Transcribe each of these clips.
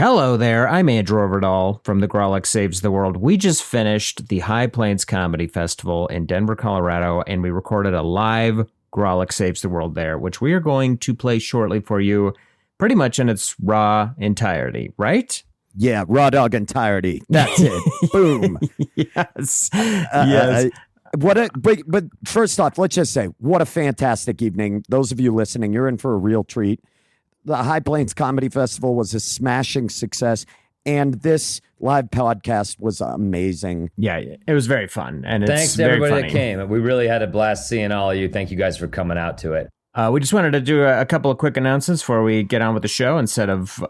Hello there, I'm Andrew Overdahl from The Grawlix Saves the World. We just finished the High Plains Comedy Festival in Denver, Colorado, and we recorded a live Grawlix Saves the World there, which we are going to play shortly for you, pretty much in its raw entirety, right? Yeah, raw dog entirety. That's it. Boom. Yes. Yes. But first off, let's just say, what a fantastic evening. Those of you listening, you're in for a real treat. The High Plains Comedy Festival was a smashing success, and this live podcast was amazing. Yeah, it was very fun, and thanks it's to everybody very that funny. came. We really had a blast seeing all of you. Thank you guys for coming out to it. We just wanted to do a couple of quick announcements before we get on with the show instead of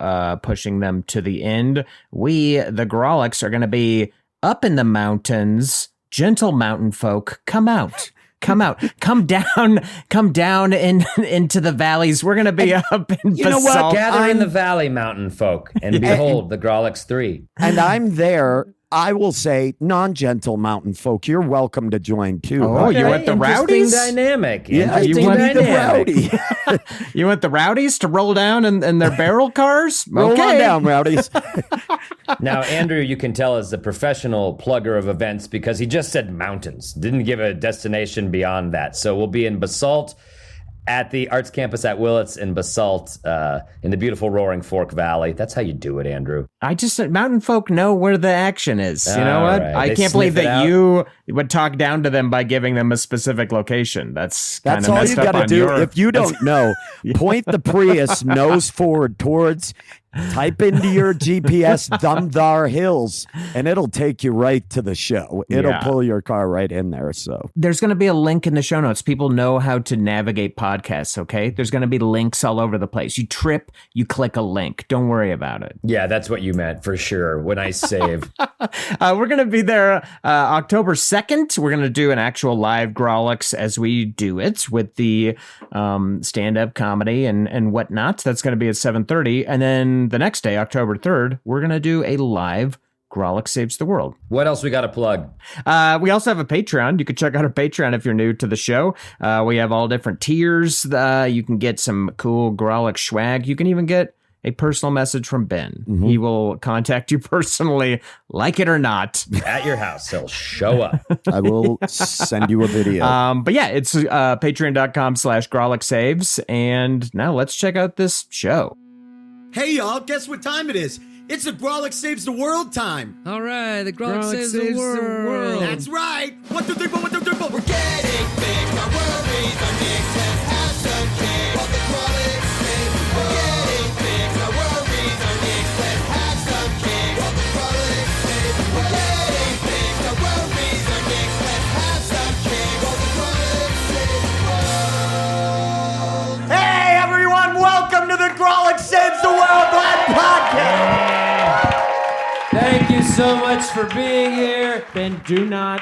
pushing them to the end. We, the Grawlix, are going to be up in the mountains. Gentle mountain folk, come out. Come out. Come down into the valleys. We're going to be up in You know what? Basalt. Gather in the valley, mountain folk, and behold the Grawlix 3. And I'm there. I will say, non-gentle mountain folk, you're welcome to join too. Oh, you want the rowdies? Dynamic. Yeah, Interesting you want the dynamic. rowdy. You want the rowdies to roll down in their barrel cars? Roll Okay. on down, rowdies. Now, Andrew, you can tell is the professional plugger of events because he just said mountains, didn't give a destination beyond that. So we'll be in Basalt at the Arts Campus at Willits in Basalt in the beautiful Roaring Fork Valley. That's how you do it, Andrew. I just said mountain folk know where the action is. You know All what? right. I They can't believe sniff it that out. you would talk down to them by giving them a specific location. That's kind That's of all messed you up got to on do. your... If you don't know, point the Prius nose forward towards, type into your GPS Dumdar Hills, and it'll take you right to the show. It'll Yeah. pull your car right in there. So There's going to be a link in the show notes. People know how to navigate podcasts, okay? There's going to be links all over the place. You trip, you click a link. Don't worry about it. Yeah, that's what you meant for sure. When I save. We're going to be there October 2nd. We're going to do an actual live Grawlix as we do it with the stand-up comedy and whatnot. That's going to be at 7:30. And then the next day, October 3rd, we're going to do a live Grawlix Saves the World. What else we got to plug? We also have a Patreon. You can check out our Patreon if you're new to the show. We have all different tiers. You can get some cool Grawlix swag. You can even get a personal message from Ben. Mm-hmm. He will contact you personally, like it or not. At your house. He'll show up. I will send you a video. But yeah, it's patreon.com/GrawlixSaves. And now let's check out this show. Hey y'all, guess what time it is? It's the Grawlix Saves the World time. All right, the Grawlix saves the world. That's right. 1, 2, 3, 4, 1, 2, 3, 4. We're getting big, our worries are mixed. Let's have some cake. While the Grawlix saves the world. We're getting big, our worries are mixed. Let's have some cake. While the Grawlix saves the world. We're getting big, our worries are mixed. Let's have some cake. While the Grawlix saves the world. Hey everyone, welcome to the Grawlix Saves the World Live Podcast. Thank you so much for being here. Ben, do not.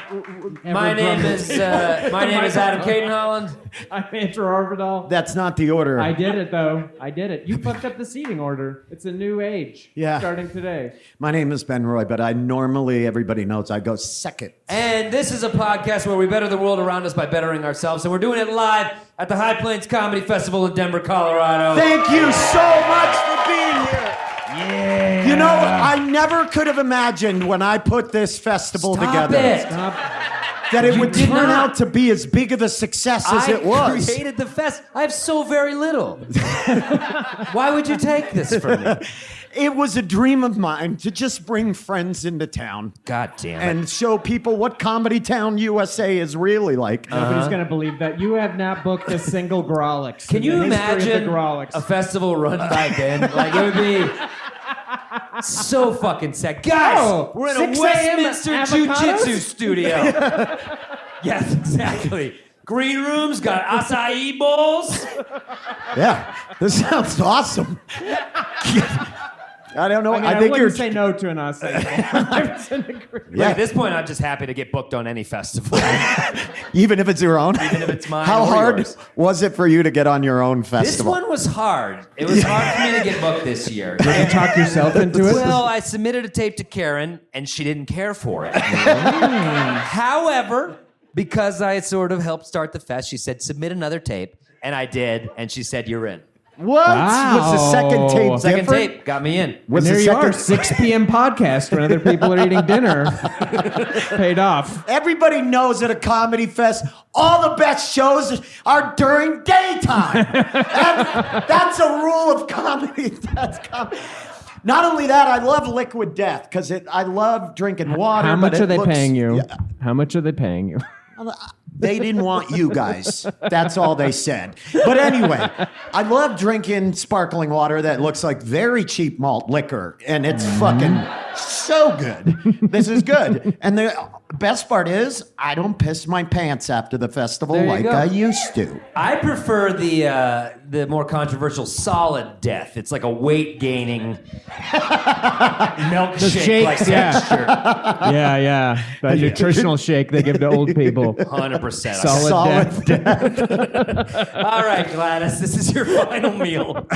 My name is Adam Cadenholland. I'm Andrew Overdahl. That's not the order. I did it, though. I did it. You fucked up the seating order. It's a new age. Yeah. Starting today. My name is Ben Roy, but I normally, everybody knows, I go second. And this is a podcast where we better the world around us by bettering ourselves. And we're doing it live at the High Plains Comedy Festival in Denver, Colorado. Thank you so much for being here. Yeah. You know, I never could have imagined when I put this festival together that it would did turn not. out to be as big of a success as it was. I created the fest. I have so very little. Why would you take this from me? It was a dream of mine to just bring friends into town God damn it. and show people what Comedy Town USA is really like. Nobody's going to believe that. You have not booked a single Grawlix. Can in you the history of imagine the Grawlix. a festival run by Ben? Like, it would be so fucking sad. Guys, Oh, we're in 6 a a.m. Westminster avocados? Jiu-Jitsu studio. Yes, exactly. Green rooms, got acai bowls. Yeah, this sounds awesome. I don't know. I mean, I I think wouldn't you're. say no to an acai bowl. 100% agree. Look, at this point, I'm just happy to get booked on any festival. Even if it's your own. Even if it's mine How or hard yours. was it for you to get on your own This festival? one was hard. It was hard for me to get booked this year. Did you talk yourself into it? Well, I submitted a tape to Karen, and she didn't care for it. However, because I sort of helped start the fest, she said, submit another tape. And I did, and she said, you're in. What? Wow. Was the second tape Second different? tape got me in. Was There the you are, second... 6 p.m. podcast when other people are eating dinner. Paid off. Everybody knows at a comedy fest, all the best shows are during daytime. That's a rule of comedy. That's comedy. Not only that, I love Liquid Death because I love drinking water. How much but are they paying you? Yeah, How much are they paying you? they didn't want you guys. That's all they said. But anyway, I love drinking sparkling water that looks like very cheap malt liquor, and it's fucking so good. This is good. And the best part is, I don't piss my pants after the festival There you like go. I used to. I prefer the more controversial Solid Death. It's like a weight gaining milkshake like shakes, yeah. texture. Yeah. The nutritional shake they give to old people. 100%. Solid death. All right, Gladys, this is your final meal.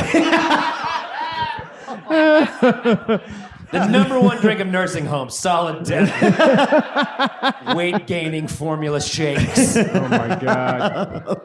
The number one drink of nursing homes, Solid Death. Weight gaining formula shakes. Oh my God.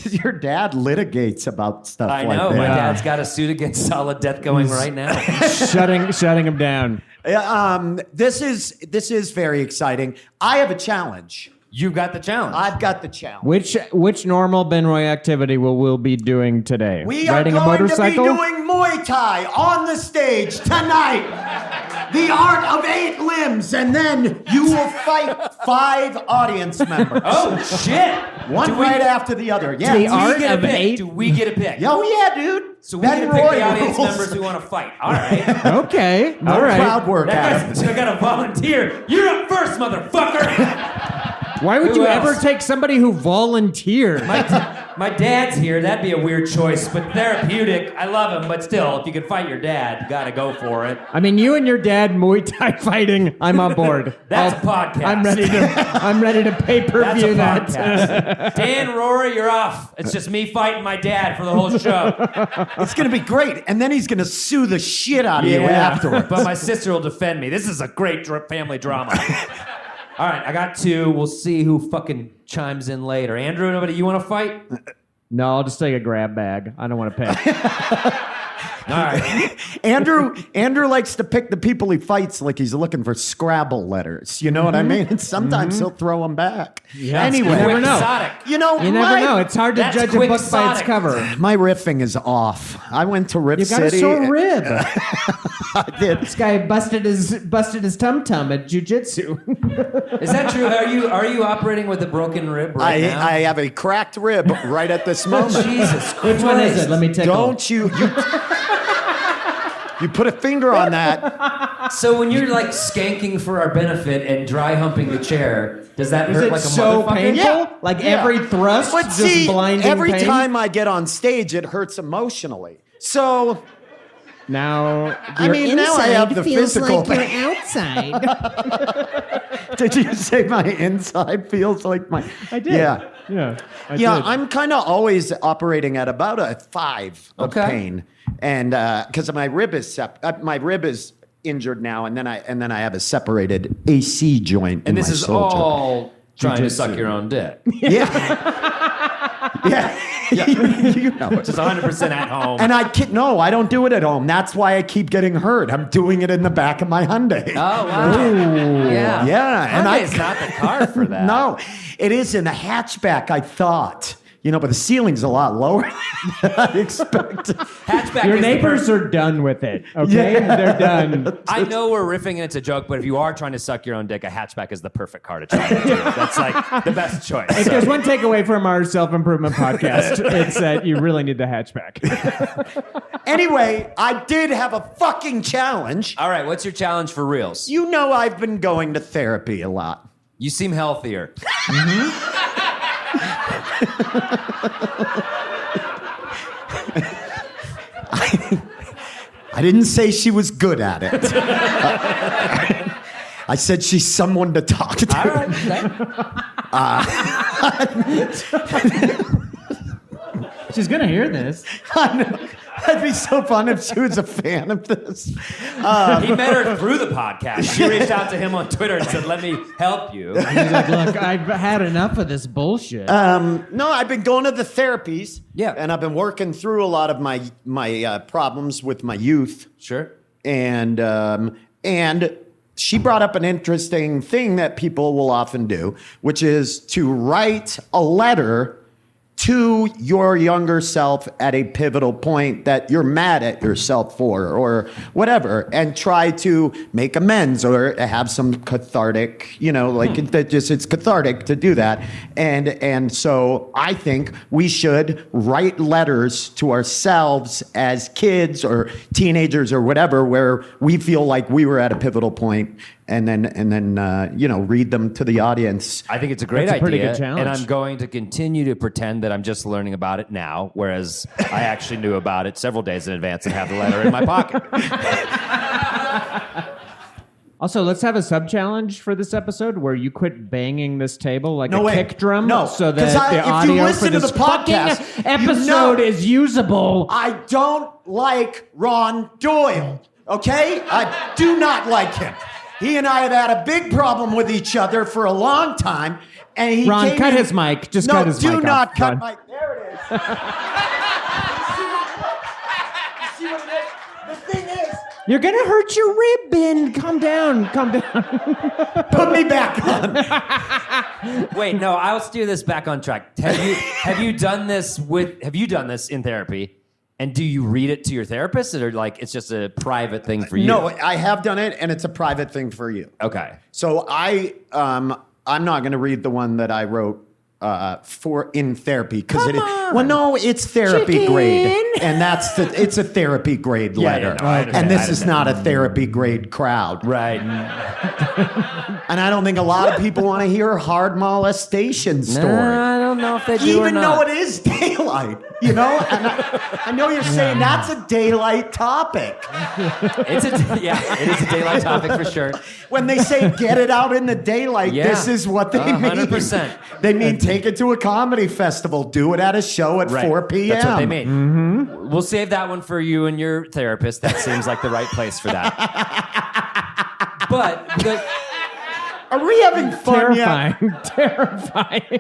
Your dad litigates about stuff I like know. that. My dad's got a suit against Solid Death going right now. shutting him down. This is very exciting. I have a challenge. You've got the challenge. I've got the challenge. Which normal Benroy activity will we be doing today? We are Riding a going to be motorcycle? doing Muay Thai on the stage tonight. The art of 8 limbs, and then you will fight 5 audience members. Oh, shit. One Do we- right after the other. Yeah. The Do art we get a of pick? 8? Do we get a pick? Oh, yeah, dude. So we get to Ben pick Roy the audience rules. members who want to fight. All right. Okay. No All right. crowd work, That Adam. guy's I got to volunteer. You're up first, motherfucker. Why would Who you else? ever take somebody who volunteered? My dad's here. That'd be a weird choice, but therapeutic. I love him, but still, if you can fight your dad, you got to go for it. I mean, you and your dad Muay Thai fighting. I'm on board. That's a podcast. I'm ready to pay per That's a view that. podcast. Dan, Rory, you're off. It's just me fighting my dad for the whole show. It's going to be great. And then he's going to sue the shit out of you afterwards. But my sister will defend me. This is a great family drama. All right, I got 2. We'll see who fucking chimes in later. Andrew, nobody, you want to fight? No, I'll just take a grab bag. I don't want to pay. All right. Andrew likes to pick the people he fights like he's looking for Scrabble letters. You know what I mean? And sometimes he'll throw them back. Yeah, Anyway, you never know. Quixotic. You know, You never know. It's hard to That's judge a book by its quixotic. cover. my riffing is off. I went to Riff You got City. a sore rib. I did. This guy busted his tum tum at jujitsu. Is that true? Are you operating with a broken rib right now? I have a cracked rib right at this moment. Jesus Christ. Which one is it? Let me tickle. Don't you put a finger on that. So when you're like skanking for our benefit and dry humping the chair, does that Is hurt it like a so motherfucker? painful? Yeah. Like Yeah. every thrust, But just see, blinding every pain? time I get on stage, it hurts emotionally. So, Now, I mean, now I have the feels physical like pain. you're outside. Did you say my inside feels like my... I did. Yeah. Yeah. I Yeah, did. I'm kind of always operating at about a 5 of Okay. pain, and because my rib is injured now, and then I have a separated AC joint. And in this my is shoulder. all trying to Jiu-jitsu. suck your own dick. Yeah. Yeah. You know it. Just 100% at home. And I don't do it at home. That's why I keep getting hurt. I'm doing it in the back of my Hyundai. Oh, wow. Yeah. Yeah, and Hyundai's not the car for that. No, it is in the hatchback, I thought. You know, but the ceiling's a lot lower than I expected. Hatchback Your is the neighbors perfect- are done with it, okay? Yeah. They're done. I know we're riffing and it's a joke, but if you are trying to suck your own dick, a hatchback is the perfect car to try to do. That's like the best choice. If there's one takeaway from our self-improvement podcast, it's that you really need the hatchback. Anyway, I did have a fucking challenge. All right, what's your challenge for reals? You know I've been going to therapy a lot. You seem healthier. I didn't say she was good at it. I said she's someone to talk to. All right. Okay. She's gonna hear this. That'd be so fun if she was a fan of this. He met her through the podcast. She reached out to him on Twitter and said, "Let me help you." He's like, look, I've had enough of this bullshit. No, I've been going to the therapies. Yeah. And I've been working through a lot of my problems with my youth. Sure. And she brought up an interesting thing that people will often do, which is to write a letter to your younger self at a pivotal point that you're mad at yourself for or whatever, and try to make amends or have some cathartic, it's cathartic to do that. And so I think we should write letters to ourselves as kids or teenagers or whatever, where we feel like we were at a pivotal point, and then read them to the audience. I think it's a great That's a idea, pretty good challenge. and I'm going to continue to pretend that I'm just learning about it now, whereas I actually knew about it several days in advance and have the letter in my pocket. Also, let's have a sub-challenge for this episode where you quit banging this table like No a way. kick drum No, so 'cause that the if you audio listen for to this the podcast, fucking episode is usable. I don't like Ron Doyle, okay? I do not like him. He and I have had a big problem with each other for a long time, and he Ron, came cut in- his mic. Just no, cut his mic do off. not cut Ron. my... There it is. You see what it is? The thing is... You're going to hurt your rib, Ben. Calm down. Calm down. Put me back on. Wait, no, I'll steer this back on track. Have you done this in therapy? And do you read it to your therapist, or like it's just a private thing for you? No, I have done it, and it's a private thing for you. Okay. So I'm not going to read the one that I wrote for in therapy because it's therapy grade, and it's a therapy grade letter, no, I understand. and this is not a therapy grade crowd, Right. and I don't think a lot of people want to hear a hard molestation story. I don't know if they do or Even not. though it is daylight, And I know you're saying that's a daylight topic. it is a daylight topic for sure. When they say get it out in the daylight, Yeah. this is what they mean. 100%. They mean take it to a comedy festival, do it at a show at 4 p.m. That's what they mean. Mm-hmm. We'll save that one for you and your therapist. That seems like the right place for that. But Are we having fun yet? Terrifying.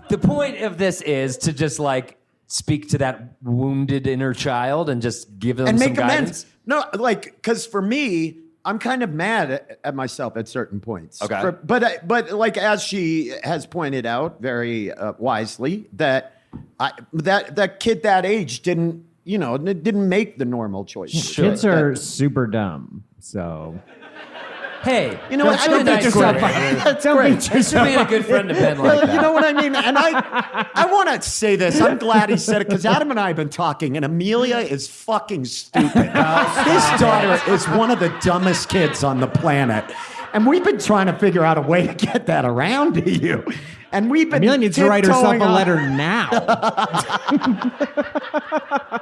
the point of this is to just like speak to that wounded inner child and just give them And some make guidance. amends. No, because for me, I'm kind of mad at myself at certain points. Okay. But like as she has pointed out very wisely, that kid that age didn't make the normal choice. Kids are super dumb. So Hey, You know what? I think that's yourself great. up. That's Don't great. beat yourself being a good friend to Ben like Well, that. you know what I mean? And I want to say this. I'm glad he said it because Adam and I have been talking, and Amelia is fucking stupid. His daughter is one of the dumbest kids on the planet. And we've been trying to figure out a way to get that around to you. And we've been Amelia needs to write herself tiptoeing a on- letter now.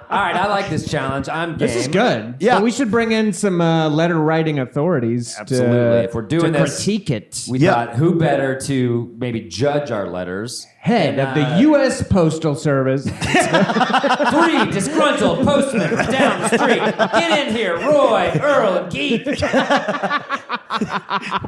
All right, I like this challenge. I'm game. This is good. Yeah. But we should bring in some letter writing authorities Absolutely. to, If we're doing to this, critique it. We Yeah. thought, who better to maybe judge our letters? Head of the U.S. Postal Service. 3 disgruntled postmen down the street. Get in here, Roy, Earl, and Keith.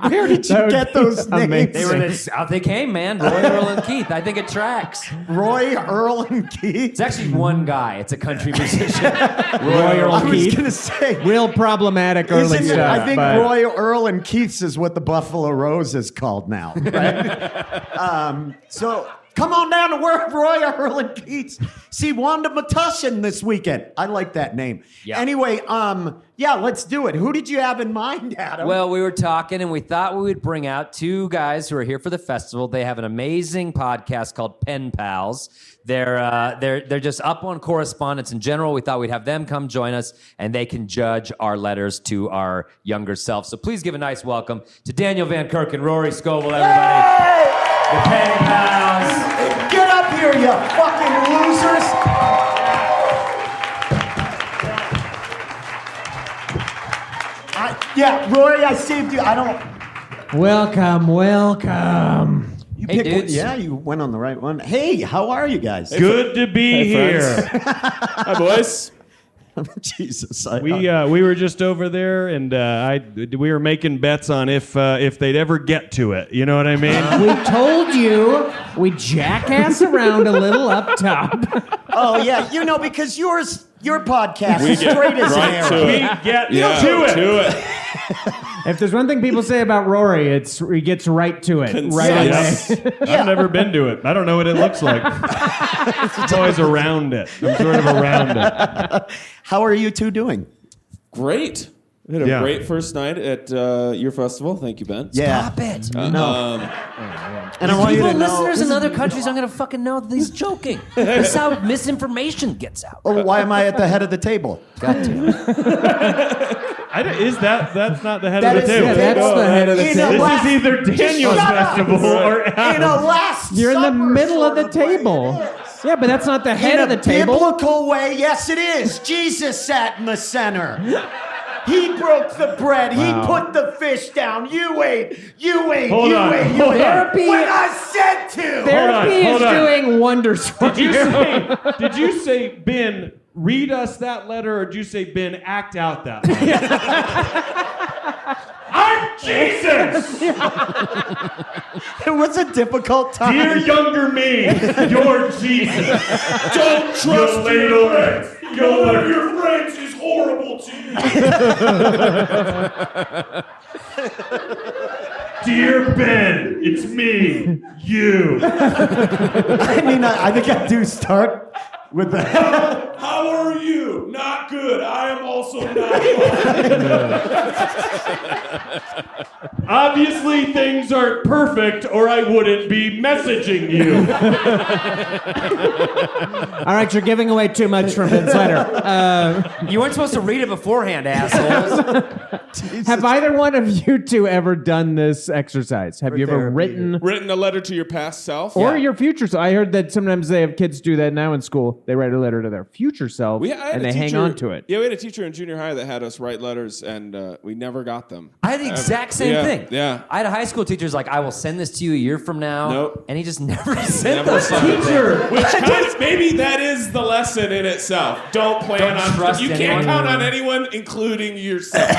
Where did you That would get be those names? amazing. They were out they came, man. Roy, Earl, and Keith. I think it tracks. Roy, Earl, and Keith. It's actually one guy. It's a country musician. Roy Earl I was Keith. going to say. Real problematic early Isn't it? stuff. I think but Roy, Earl, and Keith's is what the Buffalo Rose is called now, right? So come on down to work, Roy, Earl, and Keith's. See Wanda Matushin this weekend. I like that name. Yeah. Anyway, let's do it. Who did you have in mind, Adam? Well, we were talking, and we thought we would bring out 2 guys who are here for the festival. They have an amazing podcast called Pen Pals. They're just up on correspondence in general. We thought we'd have them come join us, and they can judge our letters to our younger self. So please give a nice welcome to Daniel Van Kirk and Rory Scovel, everybody. The Pen Pals. Get up here, you fucking losers! Rory, I saved you. I don't. welcome. You Hey, picked one. dudes. Yeah, you went on the right one. Hey, how are you guys? Good to be here. Hi, boys. Jesus. We were just over there, and we were making bets on if they'd ever get to it. You know what I mean? We told you we jackass around a little up top. Oh, yeah. Because your podcast is straight as an arrow. We get to it. If there's one thing people say about Rory, it's he gets right to it. Right away. I've never been to it. I don't know what it looks like. It's always around it. I'm sort of around it. How are you two doing? Great. We had a great first night at your festival. Thank you, Ben. Yeah. Stop it. No. And I want you to know. Listeners in other countries aren't going to fucking know that he's joking. That's how misinformation gets out. Oh, why am I at the head of the table? Got to. That's not the head That of the is table. the That's the head of the In table. a This is either Daniel's shut up. festival or Adam's. In a last You're in the supper middle of sort the table. way it is. Yeah, but that's not the head In of the a table. biblical way, yes, it is. Jesus sat in the center. He broke the bread. He put the fish down. You ate. Hold on. Therapy, When I said to. therapy Hold is on. doing wonders for you. Did you say, Ben, read us that letter, or did you say, Ben, act out that letter? I'm Jesus! It was a difficult time. Dear younger me, you're Jesus. Don't trust One of your friends is horrible to you. Dear Ben, it's me, you. I think I do start with the. How are you? Not good. I am also not fine. Obviously, things aren't perfect, or I wouldn't be messaging you. All right, you're giving away too much from Ben's letter. You weren't supposed to read it beforehand, assholes. Have either one of you two ever done this exercise? Have you ever written Written a letter to your past self? or your future self? I heard that sometimes they have kids do that now in school. They write a letter to their future self and they hang on to it. Yeah, we had a teacher in junior high that had us write letters, and we never got them. I had the exact same thing. Yeah. I had a high school teacher who's like, I will send this to you a year from now. Nope. And he just never sent Never those sent fucking it. things. Which kind of, maybe that is the lesson in itself. Don't trust you can't anyone. count on anyone, including yourself.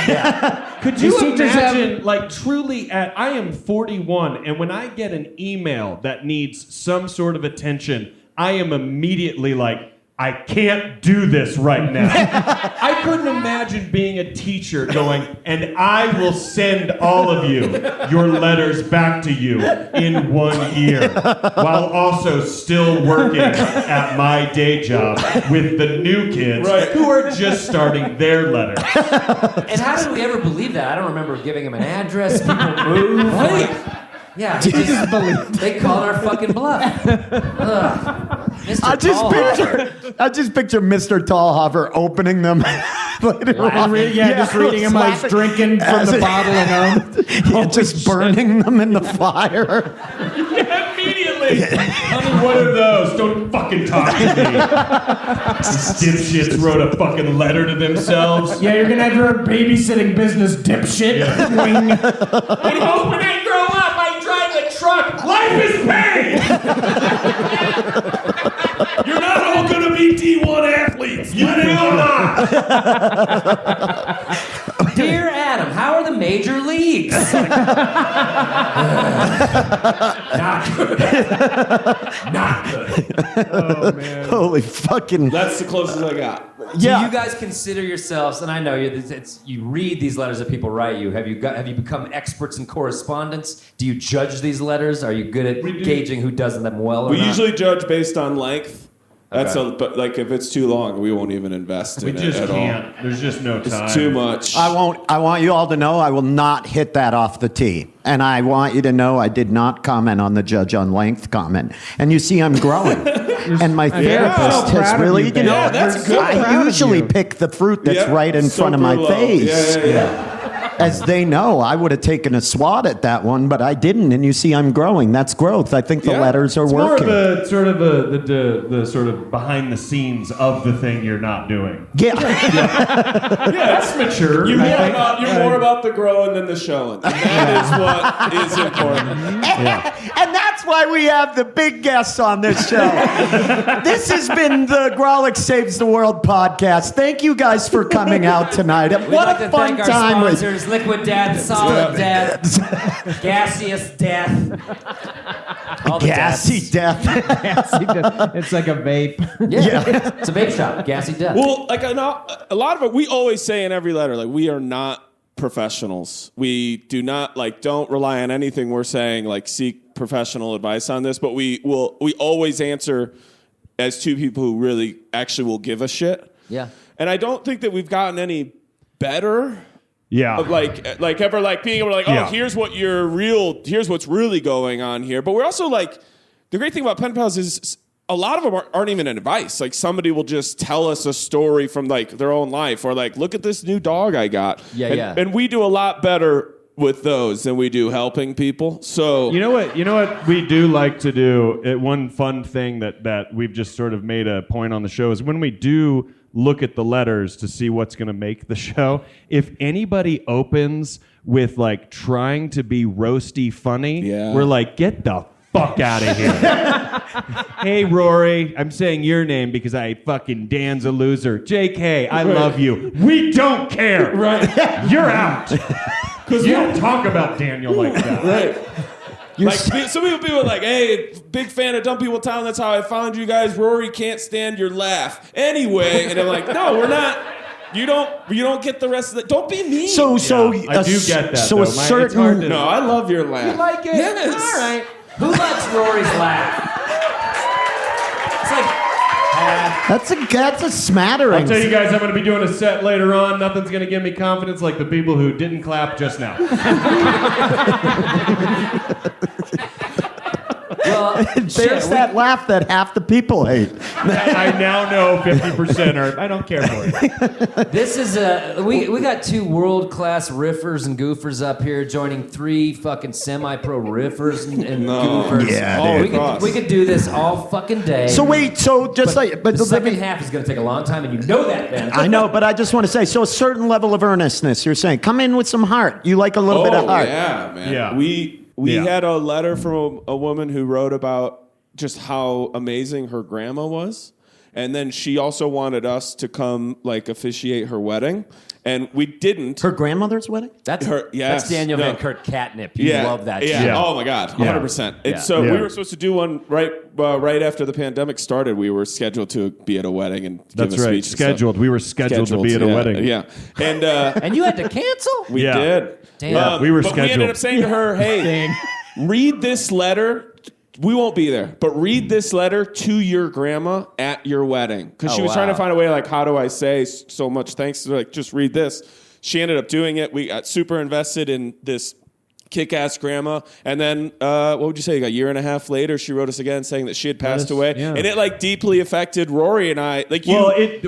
Could you imagine, truly I am 41, and when I get an email that needs some sort of attention, I am immediately like, I can't do this right now. I couldn't imagine being a teacher going, and I will send all of you your letters back to you in 1 year, while also still working at my day job with the new kids who are just starting their letters. And how did we ever believe that? I don't remember giving him an address. People move. Yeah, they called our fucking bluff. Ugh. Mr. I just picture Mr. Tallhofer opening them later on. Just reading him while he's drinking from the bottle at home. Just burning them in the fire. Immediately. I'm one of those. Don't fucking talk to me. Dipshits wrote a fucking letter to themselves. Yeah, you're gonna have your babysitting business, dipshit. Wing. And hope when I grow up, I drive a truck. Life is pain. You're not all going to be D1 athletes. You will not. Dear Adam, how are the major leagues? Not good. Not good. Oh, man. Holy fucking. That's the closest I got. Do you guys consider yourselves, and I know you read these letters that people write you, have you become experts in correspondence? Do you judge these letters? Are you good at gauging who does them well or We not? usually judge based on length. Okay. But if it's too long, we won't even invest in it at all. There's just no time. It's too much. I want you all to know I will not hit that off the tee. And I want you to know I did not comment on the judge on length comment. And you see I'm growing. And my therapist so proud has of really, you, Ben. Yeah, that's good. I usually pick the fruit that's right in front of my low. face. Yeah. As they know, I would have taken a swat at that one, but I didn't. And you see I'm growing. That's growth. I think the letters are working. More of the sort of behind the scenes of the thing you're not doing. Yeah. That's mature. You're more about the growing than the showing. And that is what is important. And that's that's why we have the big guests on this show. This has been the Grolic Saves the World podcast. Thank you guys for coming out tonight. We'd What like a to fun thank our time. sponsors, Liquid Death, Solid Death, Gaseous Death. All the Gassy deaths. death. It's like a vape. Yeah. It's a vape shop, Gassy Death. Well, like I know a lot of it, we always say in every letter, like we are not professionals. We do not don't rely on anything we're saying, like seek professional advice on this. But we always answer as two people who really actually will give a shit. Yeah. And I don't think that we've gotten any better. Yeah. Of ever being able to here's what's really going on here. But we're also the great thing about pen pals is a lot of them aren't even advice. Like somebody will just tell us a story from their own life, or look at this new dog I got. Yeah. And we do a lot better with those than we do helping people. So You know what we do like to do? One fun thing that we've just sort of made a point on the show is when we do look at the letters to see what's going to make the show. If anybody opens with trying to be roasty funny, we're get the fuck out of here. Hey, Rory, I'm saying your name because Dan's a loser. JK, I love you. We don't care. Right. You're out. Because you don't talk about Daniel like that. Right. Some people are like, hey, big fan of Dumb People Town. That's how I found you guys. Rory can't stand your laugh. Anyway, and I'm like, no, we're not. You don't get the rest of it. Don't be mean. I do get that. So though. a certain. No, I love your laugh. You like it? Yes. All right. Who likes Rory's laugh? It's That's a smattering. I'll tell you guys, I'm going to be doing a set later on. Nothing's going to give me confidence like the people who didn't clap just now. Well, There's that laugh that half the people hate. I now know 50% are. I don't care for it. this is we got two world-class riffers and goofers up here joining three fucking semi-pro riffers and goofers. Yeah, we could do this all fucking day. So wait, but the second half is going to take a long time, and you know that, Ben. I know, but I just want to say, so a certain level of earnestness. You're saying, come in with some heart. You like a little bit of heart. Yeah, man. Yeah. We had a letter from a woman who wrote about just how amazing her grandma was. And then she also wanted us to come officiate her wedding. And we didn't. Her grandmother's wedding? That's yes. Daniel No. Van Kurt catnip. You love that shit. Yeah. Oh my God, 100%. And so we were supposed to do one right after the pandemic started. We were scheduled to be at a wedding and That's give a right. speech. Scheduled. We were scheduled to be at a wedding. Yeah, and And you had to cancel? we did. Damn. We were but scheduled. we ended up saying to her, "Hey, read this letter." We won't be there, but read this letter to your grandma at your wedding. Because she was trying to find a way, how do I say so much thanks? Just read this. She ended up doing it. We got super invested in this kick-ass grandma. And then, what would you say? A year and a half later, she wrote us again saying that she had passed away. Yeah. And it deeply affected Rory and I.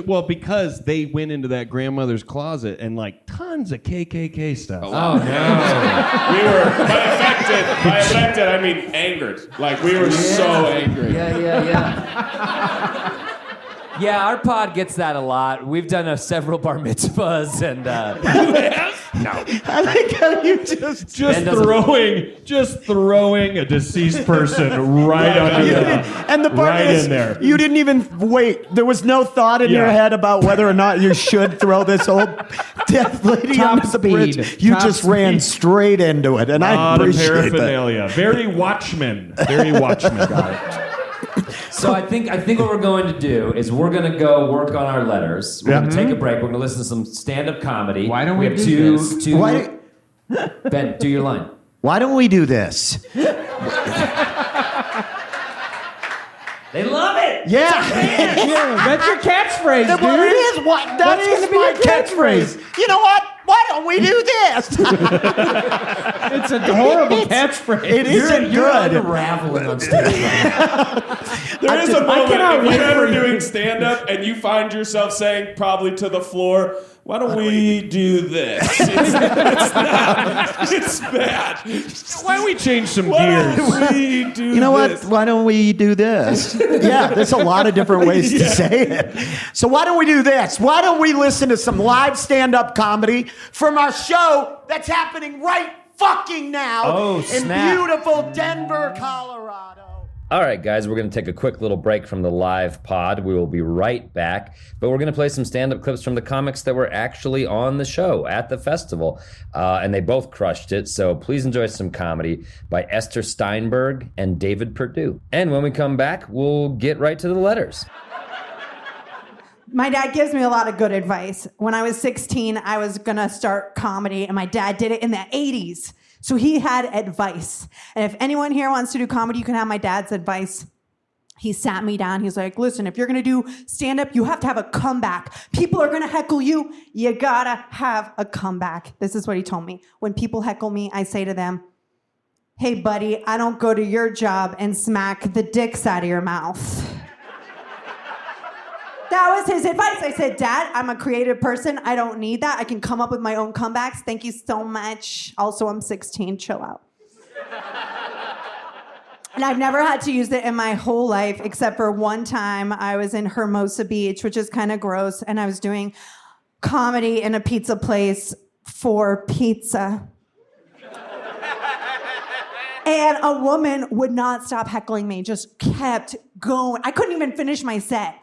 Well, because they went into that grandmother's closet and tons of KKK stuff. Oh, no. We were, by affected, I mean angered. We were so angry. Yeah. Yeah, our pod gets that a lot. We've done several bar mitzvahs and no. I like how you just throwing a deceased person right under and the part right is, in there. You didn't even wait. There was no thought in your head about whether or not you should throw this old death lady Top under the bridge. speed. You Top just ran speed. straight into it, and I appreciate that. paraphernalia. Very Watchmen. Got it. So I think what we're going to do is we're going to go work on our letters. We're going to take a break. We're going to listen to some stand-up comedy. Why don't we have do two? Why- Ben, do your line. Why don't we do this? They love it. Yeah. That's your catchphrase, dude. Well, it is. That's That's going to be my your catchphrase. You know what? Why don't we do this? It's a horrible catchphrase. It isn't You're good. unraveling on stage right now. There is a moment cannot if wait you're for ever you. doing stand-up and you find yourself saying probably to the floor, why don't we do this? It's not. It's bad. Why don't we change some Why gears? don't we do You know this? what? Why don't we do this? Yeah, there's a lot of different ways to say it. So why don't we do this? Why don't we listen to some live stand-up comedy from our show that's happening right fucking now Oh, in snap. beautiful Denver, Colorado. All right, guys, we're going to take a quick little break from the live pod. We will be right back, but we're going to play some stand-up clips from the comics that were actually on the show at the festival, and they both crushed it, so please enjoy some comedy by Esther Steinberg and David Perdue. And when we come back, we'll get right to the letters. My dad gives me a lot of good advice. When I was 16, I was going to start comedy, and my dad did it in the 80s. So he had advice. And if anyone here wants to do comedy, you can have my dad's advice. He sat me down. He's like, listen, if you're going to do stand-up, you have to have a comeback. People are going to heckle you. You got to have a comeback. This is what he told me. When people heckle me, I say to them, hey, buddy, I don't go to your job and smack the dicks out of your mouth. That was his advice. I said, Dad, I'm a creative person. I don't need that. I can come up with my own comebacks. Thank you so much. Also, I'm 16. Chill out. And I've never had to use it in my whole life, except for one time I was in Hermosa Beach, which is kind of gross, and I was doing comedy in a pizza place for pizza. And a woman would not stop heckling me, just kept going. I couldn't even finish my set.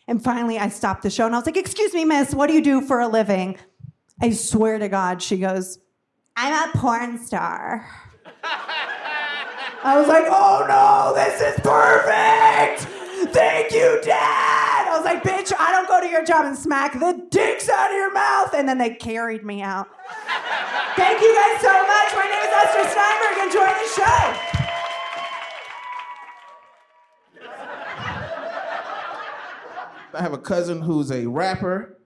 And finally, I stopped the show, and I was like, excuse me, miss, what do you do for a living? I swear to God, she goes, I'm a porn star. I was like, oh, no, this is perfect. Thank you, Dad. I was like, bitch, I don't go to your job and smack the dicks out of your mouth. And then they carried me out. Thank you guys so much. My name is Esther Steinberg. Enjoy the show. I have a cousin who's a rapper.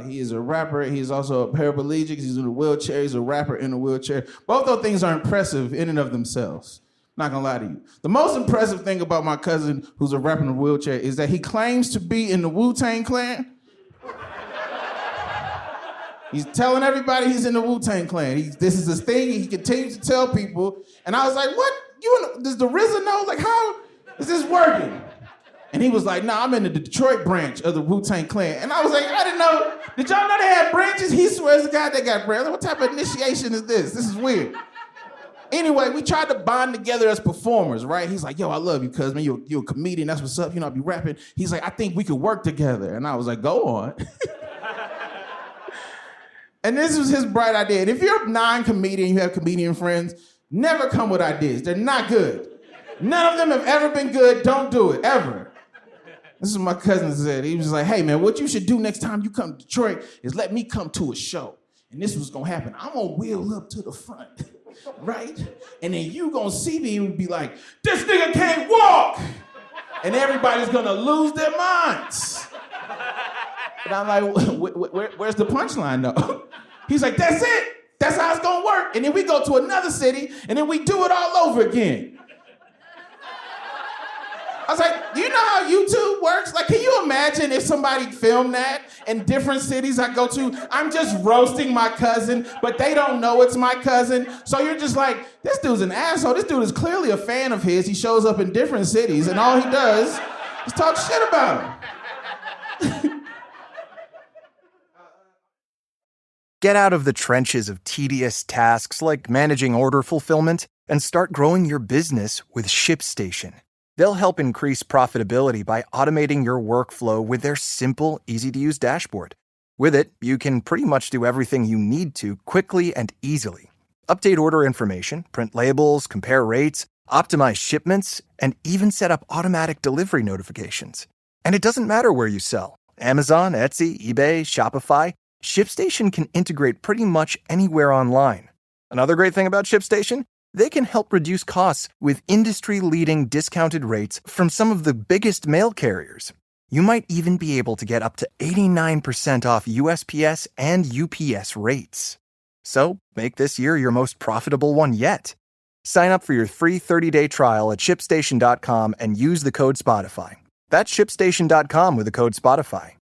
He is a rapper. He's also a paraplegic. He's in a wheelchair. He's a rapper in a wheelchair. Both those things are impressive in and of themselves. Not gonna lie to you. The most impressive thing about my cousin who's a rapper in a wheelchair is that he claims to be in the Wu-Tang Clan. He's telling everybody he's in the Wu-Tang Clan. This is his thing. He continues to tell people. And I was like, what? Does the RZA know? Like, how is this working? And he was like, nah, I'm in the Detroit branch of the Wu-Tang Clan. And I was like, I didn't know. Did y'all know they had branches? He swears to God they got branches. What type of initiation is this? This is weird. Anyway, we tried to bond together as performers, right? He's like, yo, I love you, cuz, man. You're a comedian. That's what's up. You know, I be rapping. He's like, I think we could work together. And I was like, go on. And this was his bright idea. And if you're a non-comedian, you have comedian friends, never come with ideas. They're not good. None of them have ever been good. Don't do it, ever. This is what my cousin said. He was like, hey, man, what you should do next time you come to Detroit is let me come to a show. And this was going to happen. I'm going to wheel up to the front, right? And then you going to see me and be like, this nigga can't walk. And everybody's going to lose their minds. And I'm like, where's the punchline, though? He's like, that's it. That's how it's going to work. And then we go to another city, and then we do it all over again. I was like, do you know how YouTube works? Like, can you imagine if somebody filmed that in different cities I go to? I'm just roasting my cousin, but they don't know it's my cousin. So you're just like, this dude's an asshole. This dude is clearly a fan of his. He shows up in different cities, and all he does is talk shit about him. Get out of the trenches of tedious tasks like managing order fulfillment and start growing your business with ShipStation. They'll help increase profitability by automating your workflow with their simple, easy-to-use dashboard. With it, you can pretty much do everything you need to quickly and easily. Update order information, print labels, compare rates, optimize shipments, and even set up automatic delivery notifications. And it doesn't matter where you sell. Amazon, Etsy, eBay, Shopify, ShipStation can integrate pretty much anywhere online. Another great thing about ShipStation? They can help reduce costs with industry-leading discounted rates from some of the biggest mail carriers. You might even be able to get up to 89% off USPS and UPS rates. So, make this year your most profitable one yet. Sign up for your free 30-day trial at ShipStation.com and use the code Spotify. That's ShipStation.com with the code Spotify.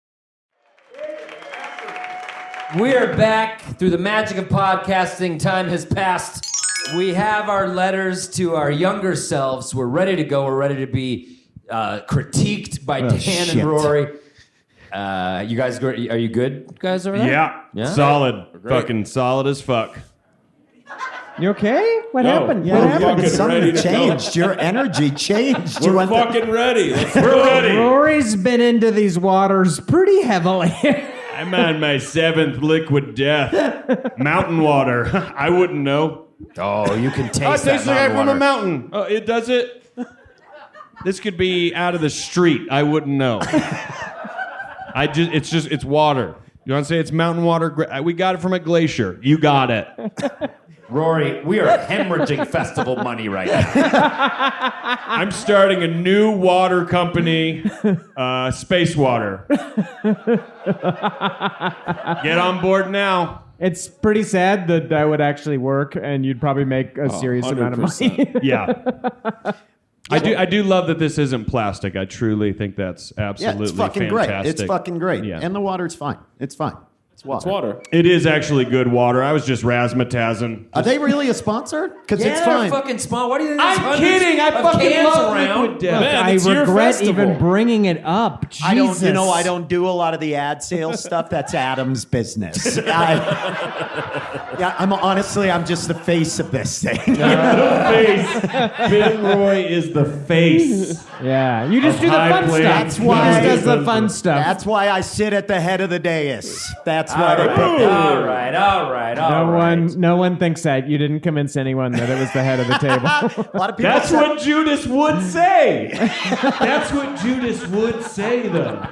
We are back through the magic of podcasting. Time has passed. We have our letters to our younger selves. We're ready to go. We're ready to be critiqued by Dan and Rory. You guys, are you good, guys, over there? Yeah. Solid. Great. Fucking solid as fuck. You okay? What No. happened? Yeah, What happened? fucking Something ready to changed. go. Your energy changed. You We're went fucking ready. We're ready. Rory's been into these waters pretty heavily. I'm on my 7th liquid death. Mountain water. I wouldn't know. Oh, you can Oh, it taste that tastes like I'm mountain from a water. mountain. Oh, it does it? This could be out of the street. I wouldn't know. It's water. You want to say it's mountain water? We got it from a glacier. You got it. Rory, we are hemorrhaging festival money right now. I'm starting a new water company, Space Water. Get on board now. It's pretty sad that that would actually work, and you'd probably make a serious amount of money. Yeah. I do love that this isn't plastic. I truly think that's Yeah, absolutely it's fucking fantastic. great. It's fucking great. Yeah. And the water's fine. It's fine. It's water. It's water. It is actually good water. I was just razzmatazing. Are they really a sponsor? Because Yeah, it's they're fine. fucking small. Why do you think there's I'm hundreds kidding. I of fucking cans love around? liquid death. Man, I it's your regret festival. even bringing it up. Jesus. I don't do a lot of the ad sales stuff. That's Adam's business. I'm just the face of this thing. Face. Big Roy is the face. Yeah, you just Of do the high fun plains. stuff. That's why- He just does the fun stuff. That's why I sit at the head of the dais. That's why they picked me. All right. No one thinks that. You didn't convince anyone that it was the head of the table. A lot of people That's said- what Judas would say. That's what Judas would say, though.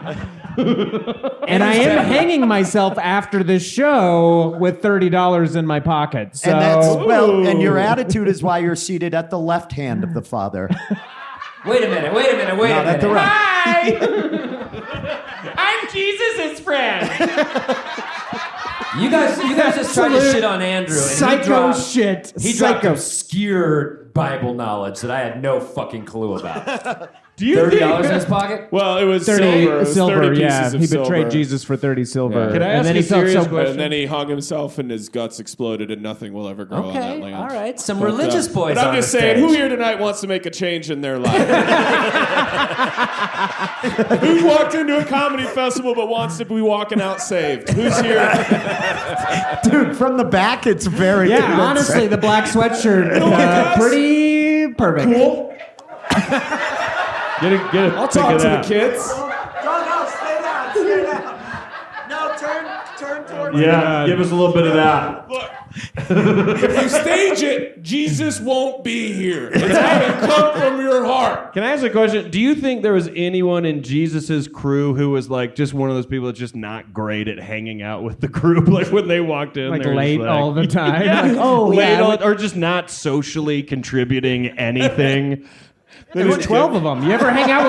And I am hanging myself after this show with $30 in my pocket. So and your attitude is why you're seated at the left hand of the Father. Wait a minute. Not at the right. Hi! I'm Jesus' friend. You guys just tried to shit on Andrew. And psycho shit. He dropped Psycho. obscure Bible knowledge that I had no fucking clue about. Do you $30 in his pocket? Well, it was 30 silver. It was silver, 30 yeah. pieces of He betrayed silver. Jesus for 30 silver. Yeah. Can I and ask then a he felt serious so question? And then he hung himself and his guts exploded and nothing will ever grow on that Okay, land. all right. Some But, religious boys But on I'm just the saying, stage. who here tonight wants to make a change in their life? Who walked into a comedy festival but wants to be walking out saved? Who's here? Dude, from the back, it's very Yeah, convincing. honestly, the black sweatshirt, pretty perfect. Cool. Get it. I'll talk to the kids. Turn towards Yeah, give us a little bit of that. Look, if you stage it, Jesus won't be here. It's gotta come from your heart. Can I ask a question? Do you think there was anyone in Jesus's crew who was like just one of those people that's just not great at hanging out with the group? Like when they walked in, Like they were late just all the time? Yeah, Like, oh, late yeah, I all- would- or just not socially contributing anything. There were 12 of them. You ever hang out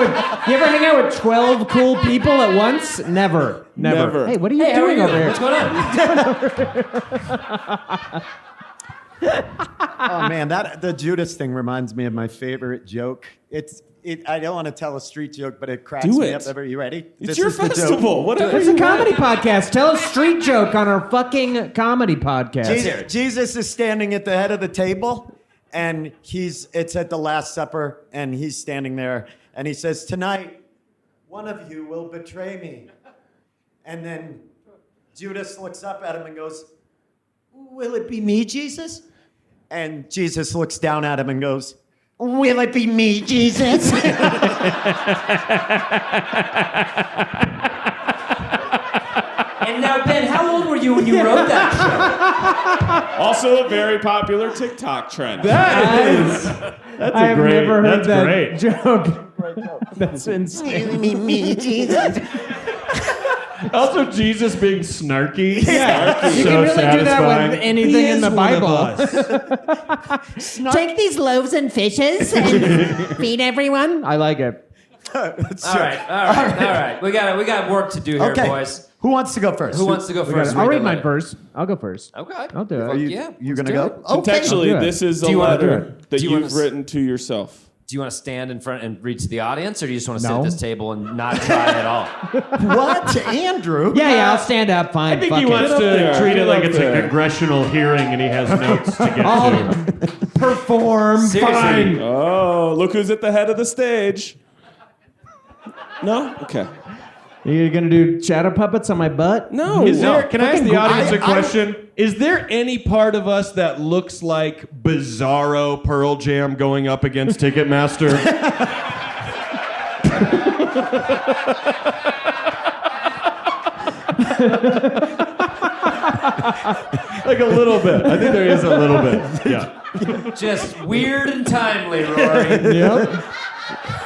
with 12 cool people at once? Never. Never. Hey, what are you Hey, how are doing you? over here? What's going on? Oh man, the Judas thing reminds me of my favorite joke. I don't want to tell a street joke, but it cracks Do me it. up. You ready? It's This your is the joke. festival. Whatever. It's a comedy podcast. Tell a street joke on our fucking comedy podcast. Jesus is standing at the head of the table, and it's at the Last Supper, and he's standing there, and he says, "Tonight, one of you will betray me." And then Judas looks up at him and goes, "Will it be me, Jesus?" And Jesus looks down at him and goes, "Will it be me, Jesus?" And now, Ben, how old were you when you wrote that Also a very popular TikTok trend. That's I have never heard that's that great. joke. That's insane. me, Jesus. Also, Jesus being snarky. Yeah, you So can really do that satisfying. with anything in the Bible. Take these loaves and fishes and feed everyone. I like it. All right. We got work to do here, Okay. boys. Who wants to go first? Who wants to go first? I'll read the mine letter. first. I'll go first. Okay. I'll do it. Fuck You, yeah. you let's gonna go? do it. Okay. Contextually, I'll do it. this is Do a you wanna do letter it? that Do you wanna you've s- written to yourself. Do you want to stand in front and read to the audience, or do you just want to sit No. at this table and not try at all? What, Andrew? Yeah, I'll stand up. Fine. I think Fuck he it. wants to there. treat it Get like up it's there. a congressional hearing and he has notes to get I'll to. perform. Seriously. Fine. Oh, look who's at the head of the stage. No? Okay. You gonna do shadow puppets on my butt? No. Can I ask the audience a question? Is there any part of us that looks like Bizarro Pearl Jam going up against Ticketmaster? Like a little bit. I think there is a little bit. Yeah. Just weird and timely, Rory. Yep.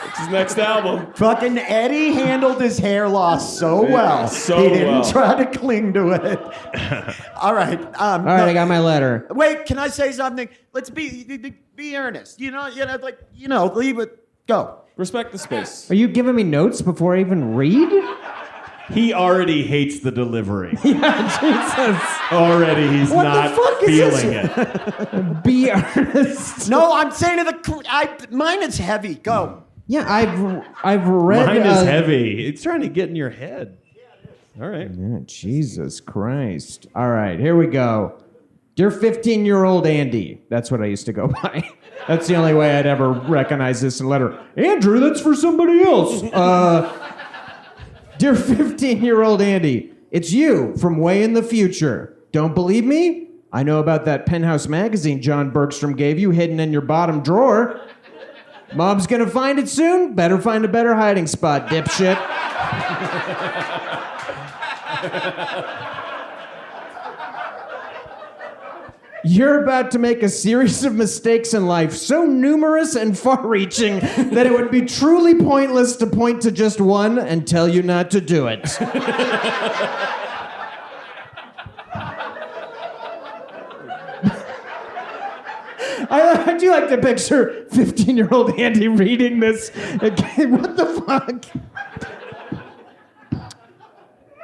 It's his next album. Fucking Eddie handled his hair loss so well. So he didn't well. try to cling to it. All right. All right, I got my letter. Wait, can I say something? Let's be earnest. Leave it. Go. Respect the space. Are you giving me notes before I even read? He already hates the delivery. Yeah, Jesus. Already he's What not the fuck is feeling this? it. Be earnest. No, I'm saying mine is heavy. Go. Yeah, I've read. Mine is heavy. It's trying to get in your head. All right. Yeah, Jesus Christ. All right, here we go. Dear 15-year-old Andy. That's what I used to go by. That's the only way I'd ever recognize this in letter. Andrew, that's for somebody else. Dear 15-year-old Andy, it's you from way in the future. Don't believe me? I know about that Penthouse magazine John Bergstrom gave you hidden in your bottom drawer. Mom's gonna find it soon? Better find a better hiding spot, dipshit. You're about to make a series of mistakes in life so numerous and far-reaching that it would be truly pointless to point to just one and tell you not to do it. I do like to picture 15-year-old Andy reading this. What the fuck?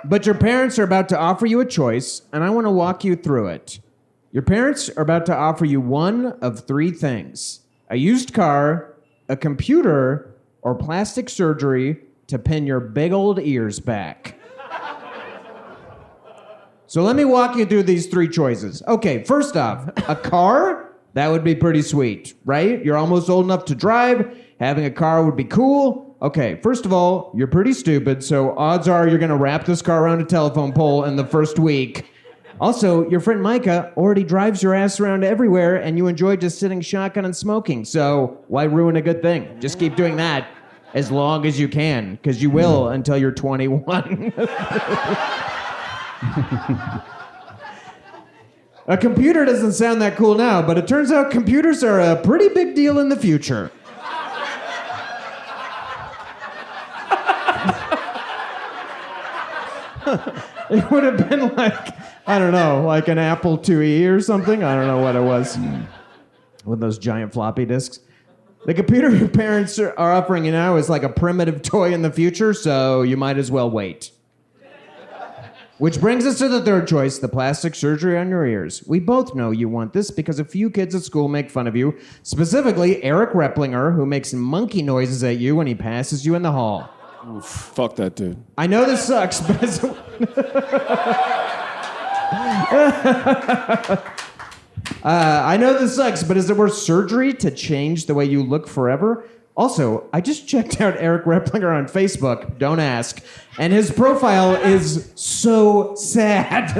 But your parents are about to offer you a choice, and I want to walk you through it. Your parents are about to offer you one of three things: a used car, a computer, or plastic surgery to pin your big old ears back. So let me walk you through these three choices. Okay, first off, a car? That would be pretty sweet, right? You're almost old enough to drive. Having a car would be cool. Okay, first of all, you're pretty stupid, so odds are you're gonna wrap this car around a telephone pole in the first week. Also, your friend Micah already drives your ass around everywhere, and you enjoy just sitting shotgun and smoking, so why ruin a good thing? Just keep doing that as long as you can, because you will until you're 21. A computer doesn't sound that cool now, but it turns out computers are a pretty big deal in the future. It would have been like, I don't know, like an Apple IIe or something. I don't know what it was. With those giant floppy disks. The computer your parents are offering you now is like a primitive toy in the future, so you might as well wait. Which brings us to the third choice, the plastic surgery on your ears. We both know you want this because a few kids at school make fun of you, specifically Eric Replinger, who makes monkey noises at you when he passes you in the hall. Oof, fuck that dude. I know this sucks, but as I know this sucks, but is it worth surgery to change the way you look forever? Also, I just checked out Eric Replinger on Facebook, don't ask, and his profile is so sad.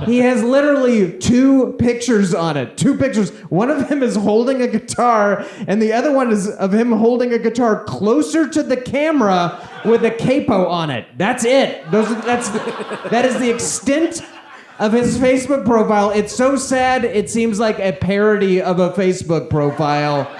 He has literally two pictures on it. Two pictures. One of him is holding a guitar, and the other one is of him holding a guitar closer to the camera with a capo on it. That's it. That is the extent of his Facebook profile. It's so sad, it seems like a parody of a Facebook profile.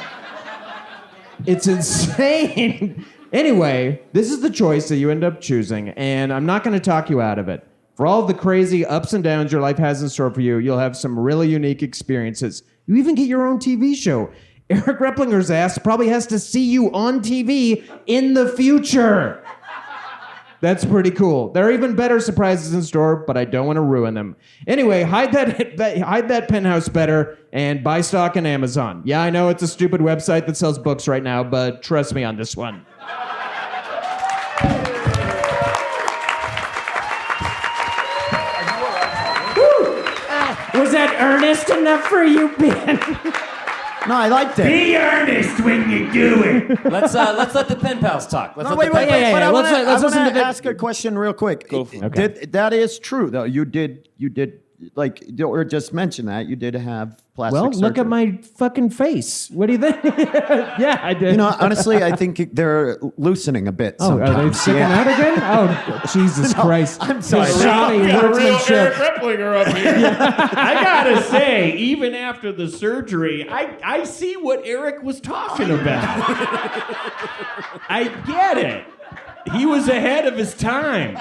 It's insane. Anyway, this is the choice that you end up choosing, and I'm not going to talk you out of it. For all of the crazy ups and downs your life has in store for you, you'll have some really unique experiences. You even get your own TV show. Eric Replinger's ass probably has to see you on TV in the future. That's pretty cool. There are even better surprises in store, but I don't want to ruin them. Anyway, hide that penthouse better and buy stock in Amazon. Yeah, I know it's a stupid website that sells books right now, but trust me on this one. Was that earnest enough for you, Ben? No, I liked it. Be earnest when you do it. Let's let the pen pals talk. Let's No, let wait. the pen- But I want Let's listen to to Vic. ask a question real quick. Go for it. That is true, though. You did, like, or just mention that you did have plastic Well, surgery. look at my fucking face. What do you think? Yeah, I did. You know, honestly, I think they're loosening a bit. Oh, are they sometimes. sticking out again? Oh, Jesus Christ. I'm sorry. Shoddy Got a real Eric workmanship. Replinger up here. I gotta say, even after the surgery, I see what Eric was talking about. I get it. He was ahead of his time.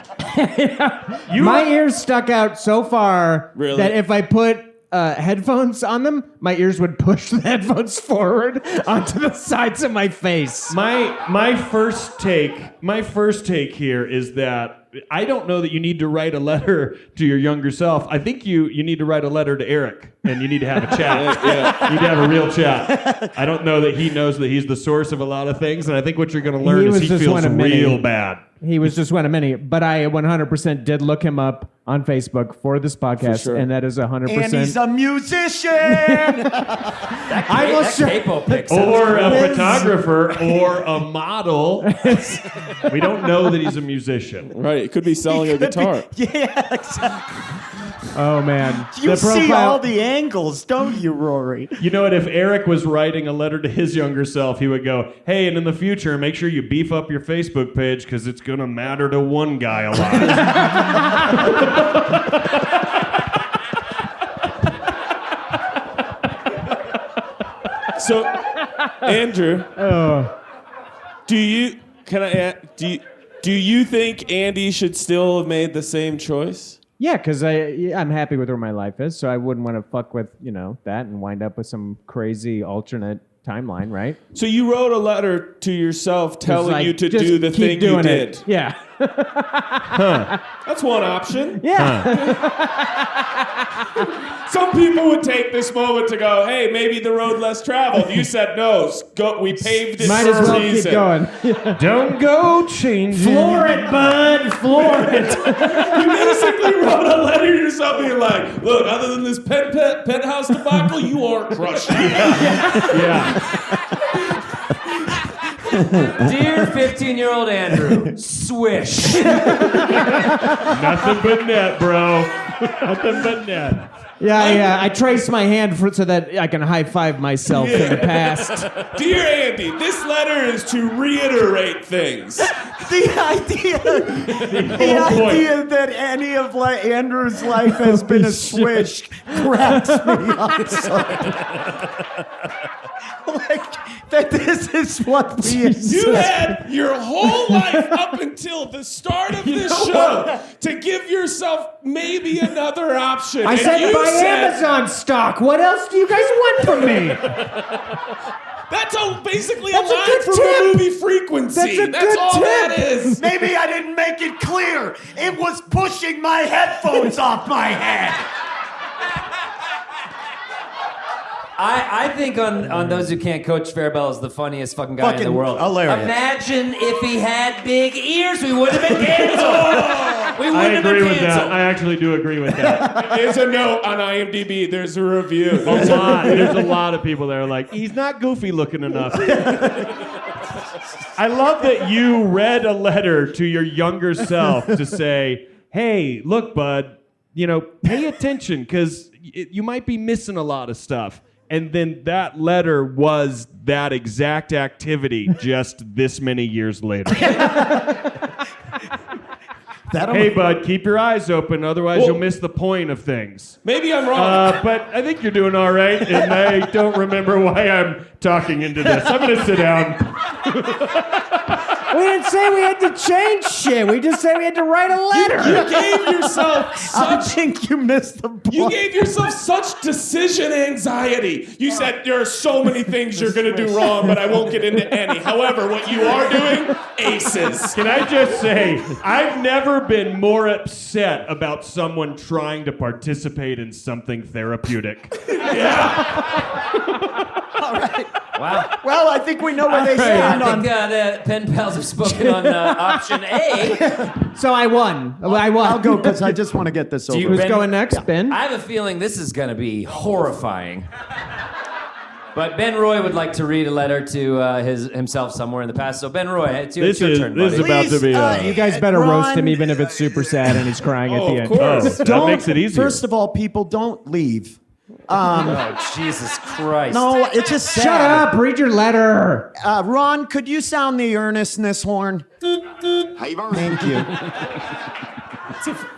My ears stuck out so far Really? that if I put headphones on them, my ears would push the headphones forward onto the sides of my face. My first take here is that I don't know that you need to write a letter to your younger self. I think you need to write a letter to Eric, and you need to have a chat. You need to have a real chat. I don't know that he knows that he's the source of a lot of things, and I think what you're going to learn He is was he just feels one of many. real bad. He was just one of many, but I 100% did look him up on Facebook for this podcast, sure. and that is 100%. And he's a musician. I almost that capo pic sounds Or a Liz. photographer, or a model. We don't know that he's a musician. Right, it could be selling a guitar. Yeah, exactly. Oh man, You The see profile- all the angles, don't you, Rory? You know what? If Eric was writing a letter to his younger self, he would go, "Hey, and in the future, make sure you beef up your Facebook page because it's gonna matter to one guy a lot." So, Andrew, do you think Andy should still have made the same choice? Yeah, because I'm happy with where my life is, so I wouldn't want to fuck with that and wind up with some crazy alternate timeline, right? So you wrote a letter to yourself telling like, you to just do the keep thing you doing did. it. Yeah. That's one option. Yeah. Some people would take this moment to go, "Hey, maybe the road less traveled." You said no. We paved it Might for as well a reason. keep going. Don't go changing. Floor it, bud. Floor it. You basically wrote a letter to yourself being like, "Look, other than this penthouse debacle, you are crushed." Yeah. Dear 15-year-old Andrew, swish. Nothing but net, bro. Nothing but net. Yeah. I trace my hand so that I can high five myself in the past. Dear Andy, this letter is to reiterate things. The idea that any of Andrew's life has been a swish cracks me up. Like that this is what we You had your whole life up until the start of this show to give yourself maybe another option. I And said you buy said, Amazon stock. What else do you guys want from me? That's basically That's a a line good from tip. the movie Frequency. That's a good all tip. that is. Maybe I didn't make it clear. It was pushing my headphones off my head. I think on Those Who Can't Coach, Faribault is the funniest fucking guy in the world. Hilarious. Imagine if he had big ears, we would have been canceled. We I wouldn't have agree been with that. canceled. I actually do agree with that. There's a note on IMDb. There's a review. There's a lot of people that are like, he's not goofy looking enough. I love that you read a letter to your younger self to say, "Hey, look, bud, pay attention because you might be missing a lot of stuff." And then that letter was that exact activity just this many years later. Hey, bud, keep your eyes open, otherwise you'll miss the point of things. Maybe I'm wrong. But I think you're doing all right, and I don't remember why I'm talking into this. I'm going to sit down. We didn't say we had to change shit. We just said we had to write a letter. You gave yourself I such think you missed the point. You gave yourself such decision anxiety. You said there are so many things you're going to do wrong, but I won't get into any. However, what you are doing, aces. Can I just say, I've never been more upset about someone trying to participate in something therapeutic. All right. Wow. Well, I think we know where they I stand on. think the pen pals have spoken on option A. So I won. I'll go because I just want to get this over. you- Who's Ben- going next, Ben? I have a feeling this is going to be horrifying. But Ben Roy would like to read a letter to himself somewhere in the past. So Ben Roy, it's your turn, buddy. This is about to be. You guys better Ron, roast him, even if it's super sad and he's crying at the end. Of course. That makes it easier. First of all, people, don't leave. Oh, Jesus Christ. No, it's just sad. Shut up! Read your letter. Ron, could you sound the earnestness horn? Thank you.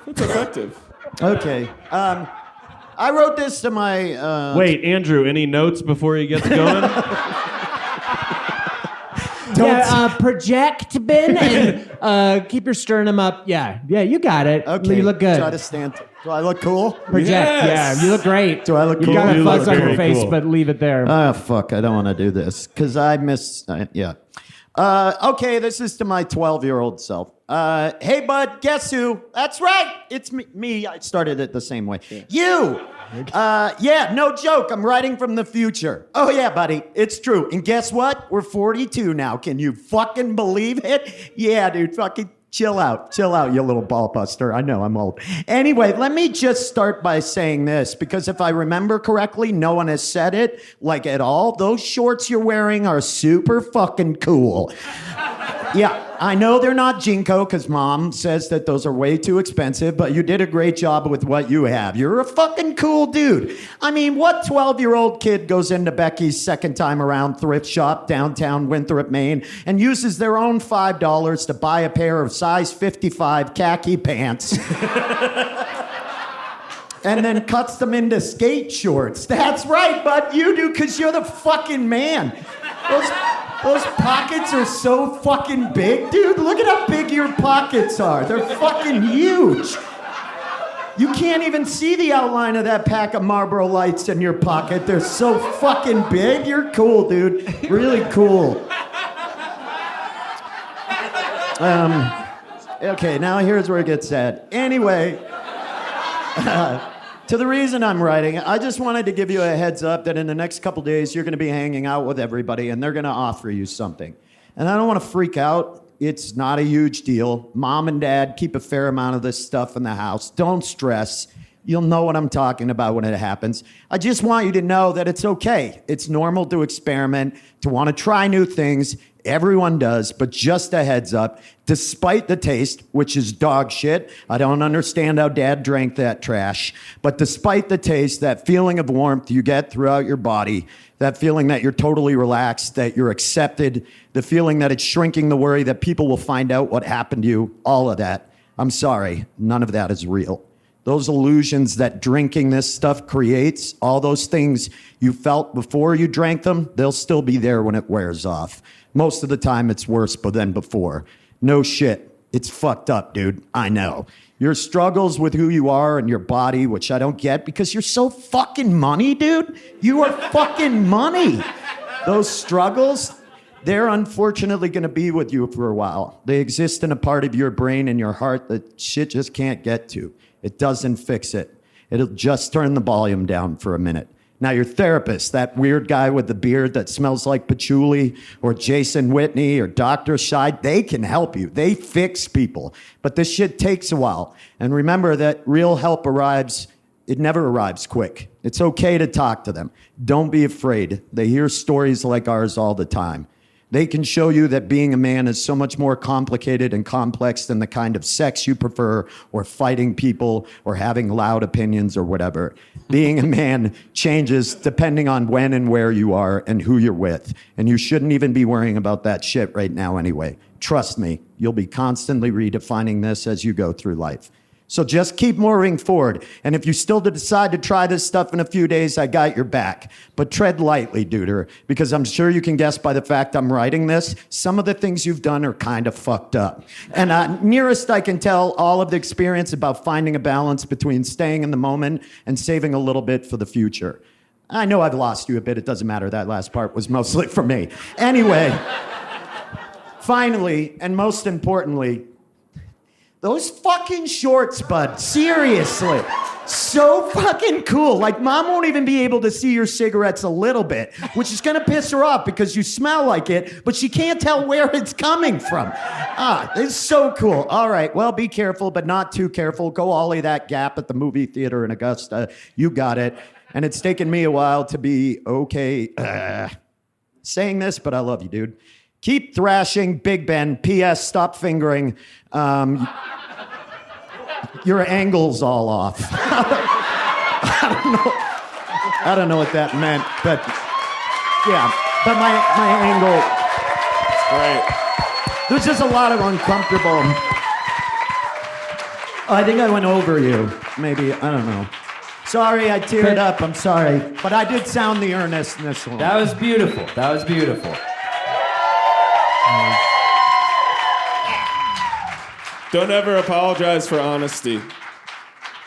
It's effective. Okay. I wrote this to my. Wait, Andrew, any notes before he gets going? Project, Ben, and keep your sternum up. Yeah, you got it. Okay. You look good. Try to stand. Do I look cool? Project. Yes. Yeah, you look great. Do I look You've cool? got a You fuzz look on your very face, cool. but leave it there. Oh, fuck. I don't want to do this because I miss. Yeah. Okay, this is to my 12-year-old self. Hey, bud, guess who? That's right. It's me. I started it the same way. You. Yeah, no joke. I'm writing from the future. Oh, yeah, buddy. It's true. And guess what? We're 42 now. Can you fucking believe it? Yeah, dude. Fucking chill out. Chill out, you little ball buster. I know I'm old. Anyway, let me just start by saying this, because if I remember correctly, no one has said it, like at all. Those shorts you're wearing are super fucking cool. Yeah, I know they're not Jinko, because Mom says that those are way too expensive, but you did a great job with what you have. You're a fucking cool dude. I mean, what 12-year-old kid goes into Becky's second time around thrift shop downtown Winthrop, Maine, and uses their own $5 to buy a pair of size 55 khaki pants and then cuts them into skate shorts? That's right, bud. You do, because you're the fucking man. Those pockets are so fucking big, dude. Look at how big your pockets are. They're fucking huge. You can't even see the outline of that pack of Marlboro Lights in your pocket. They're so fucking big. You're cool, dude. Really cool. Okay, now here's where it gets sad. Anyway, to the reason I'm writing, I just wanted to give you a heads up that in the next couple days, you're going to be hanging out with everybody, and they're going to offer you something. And I don't want to freak out. It's not a huge deal. Mom and Dad keep a fair amount of this stuff in the house. Don't stress. You'll know what I'm talking about when it happens. I just want you to know that it's okay. It's normal to experiment, to want to try new things. Everyone does, but just a heads up, despite the taste, which is dog shit, I don't understand how Dad drank that trash, but despite the taste, that feeling of warmth you get throughout your body, that feeling that you're totally relaxed, that you're accepted, the feeling that it's shrinking the worry that people will find out what happened to you, all of that, I'm sorry, none of that is real. Those illusions that drinking this stuff creates, all those things you felt before you drank them, they'll still be there when it wears off. Most of the time, it's worse than before. No shit. It's fucked up, dude. I know. Your struggles with who you are and your body, which I don't get because you're so fucking money, dude. You are fucking money. Those struggles, they're unfortunately going to be with you for a while. They exist in a part of your brain and your heart that shit just can't get to. It doesn't fix it. It'll just turn the volume down for a minute. Now, your therapist, that weird guy with the beard that smells like patchouli, or Jason Whitney, or Dr. Scheid, they can help you. They fix people. But this shit takes a while. And remember that real help arrives, it never arrives quick. It's okay to talk to them. Don't be afraid. They hear stories like ours all the time. They can show you that being a man is so much more complicated and complex than the kind of sex you prefer, or fighting people, or having loud opinions, or whatever. Being a man changes depending on when and where you are and who you're with. And you shouldn't even be worrying about that shit right now anyway. Trust me, you'll be constantly redefining this as you go through life. So just keep moving forward. And if you still decide to try this stuff in a few days, I got your back. But tread lightly, duder, because I'm sure you can guess by the fact I'm writing this, some of the things you've done are kind of fucked up. And nearest I can tell, all of the experience about finding a balance between staying in the moment and saving a little bit for the future. I know I've lost you a bit. It doesn't matter. That last part was mostly for me. Anyway, finally, and most importantly, those fucking shorts, bud. Seriously. So fucking cool. Like, Mom won't even be able to see your cigarettes a little bit, which is gonna piss her off because you smell like it, but she can't tell where it's coming from. It's so cool. All right, well, be careful, but not too careful. Go ollie that gap at the movie theater in Augusta. You got it. And it's taken me a while to be okay saying this, but I love you, dude. Keep thrashing, Big Ben. P.S. Stop fingering. Your angle's all off. I don't know what that meant, but yeah. But my angle. Great. There's just a lot of uncomfortable. I think I went over you. Maybe, I don't know. Sorry, I teared up. I'm sorry. But I did sound the earnestness one. That was beautiful. That was beautiful. Don't ever apologize for honesty,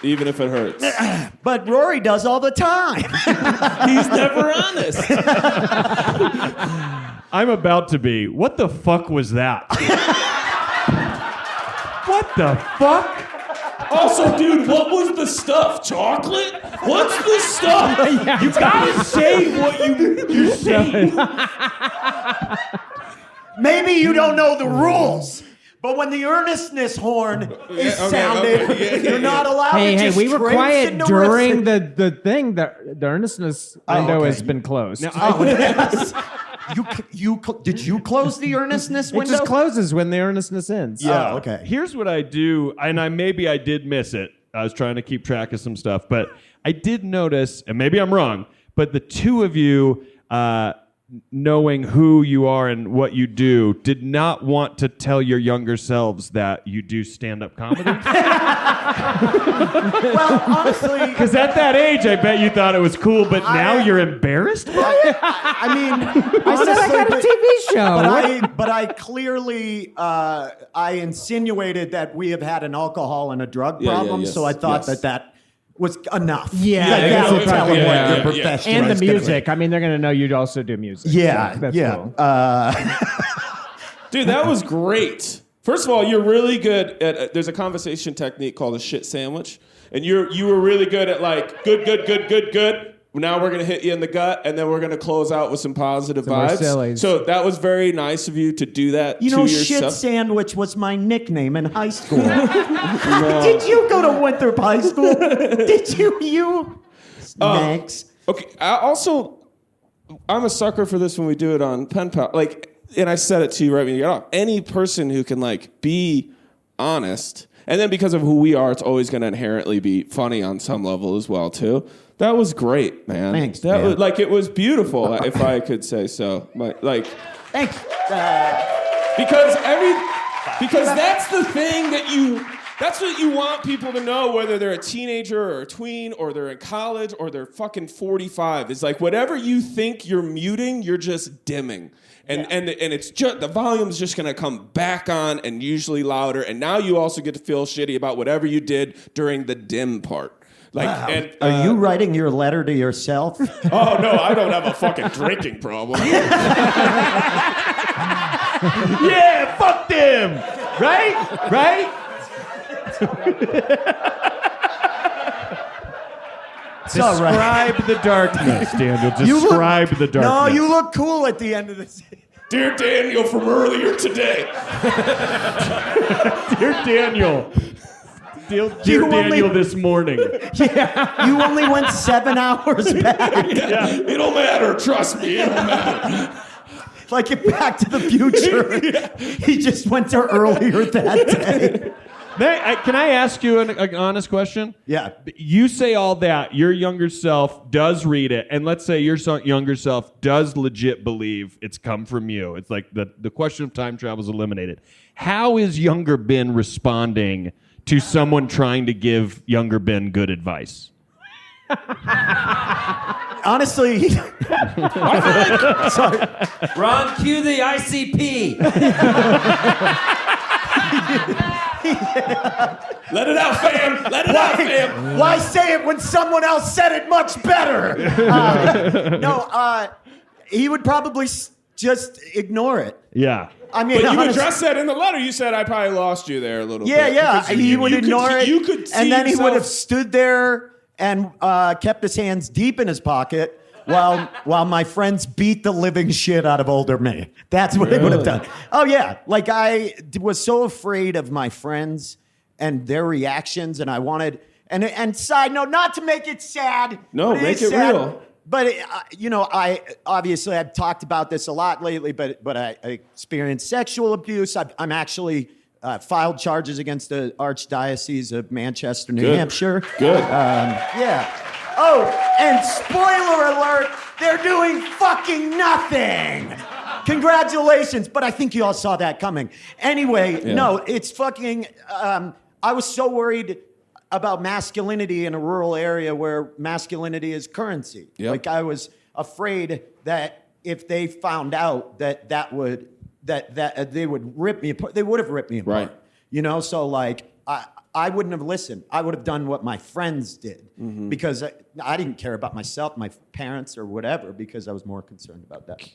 even if it hurts. But Rory does all the time. He's never honest. I'm about to be. What the fuck was that? What the fuck? Also, dude, what was the stuff? Chocolate? What's the stuff? You gotta say what you're saying. Maybe you don't know the rules. But when the earnestness horn is sounded, you're not allowed to Hey, just we were trace quiet into during the thing. The earnestness window okay. has been closed. yes. Did you close the earnestness It window? just closes when the earnestness ends. Yeah. Oh, okay. Here's what I do, and maybe I did miss it. I was trying to keep track of some stuff, but I did notice, and maybe I'm wrong, but the two of you, knowing who you are and what you do, did not want to tell your younger selves that you do stand-up comedy. Well, honestly, Because at that age, I bet you thought it was cool, but now you're embarrassed by it? I mean, I said I got a TV show. But I clearly I insinuated that we have had an alcohol and a drug problem, yes, so I thought yes. that was enough. Yeah, Like, that would tell them what yeah, your yeah. profession And the is gonna be. music. I mean, they're going to know you also do music. Yeah, So that's yeah. cool. Dude, that was great. First of all, you're really good at. There's a conversation technique called a shit sandwich, and you were really good at like good. Now we're gonna hit you in the gut, and then we're gonna close out with some positive Some more vibes. sillies. So that was very nice of you to do that. You to know, yourself. Shit Sandwich was my nickname in high school. Did you go to Winthrop High School? Did you? Snacks. Okay. I'm a sucker for this when we do it on Pen Pal. Like, and I said it to you right when you got off. Any person who can like be honest, and then because of who we are, it's always going to inherently be funny on some level as well too. That was great, man. Thanks, That man. was like it was beautiful, if I could say so. Thanks. Because that's the thing that's what you want people to know, whether they're a teenager or a tween or they're in college or they're fucking 45. It's like whatever you think you're muting, you're just dimming. And it's just the volume's just gonna come back on and usually louder. And now you also get to feel shitty about whatever you did during the dim part. Like, Wow. and, Are you writing your letter to yourself? Oh no, I don't have a fucking drinking problem. Yeah, fuck them! Right? Describe the darkness, Daniel. Describe the darkness. No, you look cool at the end of this. Dear Daniel from earlier today. Dear Daniel. Dear You Daniel only- this morning. You only went 7 hours back. Yeah, it'll matter. Trust me, it'll matter. Like in Back to the Future. He just went to earlier that day. Can I ask you an honest question? Yeah. You say all that. Your younger self does read it, and let's say your younger self does legit believe it's come from you. It's like the question of time travel is eliminated. How is younger Ben responding to someone trying to give younger Ben good advice? Honestly, sorry. Ron, cue the ICP. Let it out, fam. Let it out, fam. Why say it when someone else said it much better? He would probably just ignore it. Yeah. I mean, But you honestly- addressed that in the letter. You said I probably lost you there a little Yeah, bit. yeah. Because He would you could ignore see- it, You could see and then he would have yourself- stood there and kept his hands deep in his pocket while my friends beat the living shit out of older me. That's what he would have done. Oh yeah, like I was so afraid of my friends and their reactions, and I wanted. And side note, not to make it sad. No, but make is it sad. real. But I've talked about this a lot lately. But I experienced sexual abuse. I'm actually filed charges against the Archdiocese of Manchester, New Hampshire. Good. Yeah. Oh, and spoiler alert, they're doing fucking nothing. Congratulations, but I think you all saw that coming. Anyway, no, it's fucking. I was so worried about masculinity in a rural area where masculinity is currency. Yep. Like I was afraid that if they found out that they would rip me apart, they would have ripped me apart. Right. You know, so like I wouldn't have listened. I would have done what my friends did because I didn't care about myself, my parents, or whatever because I was more concerned about that.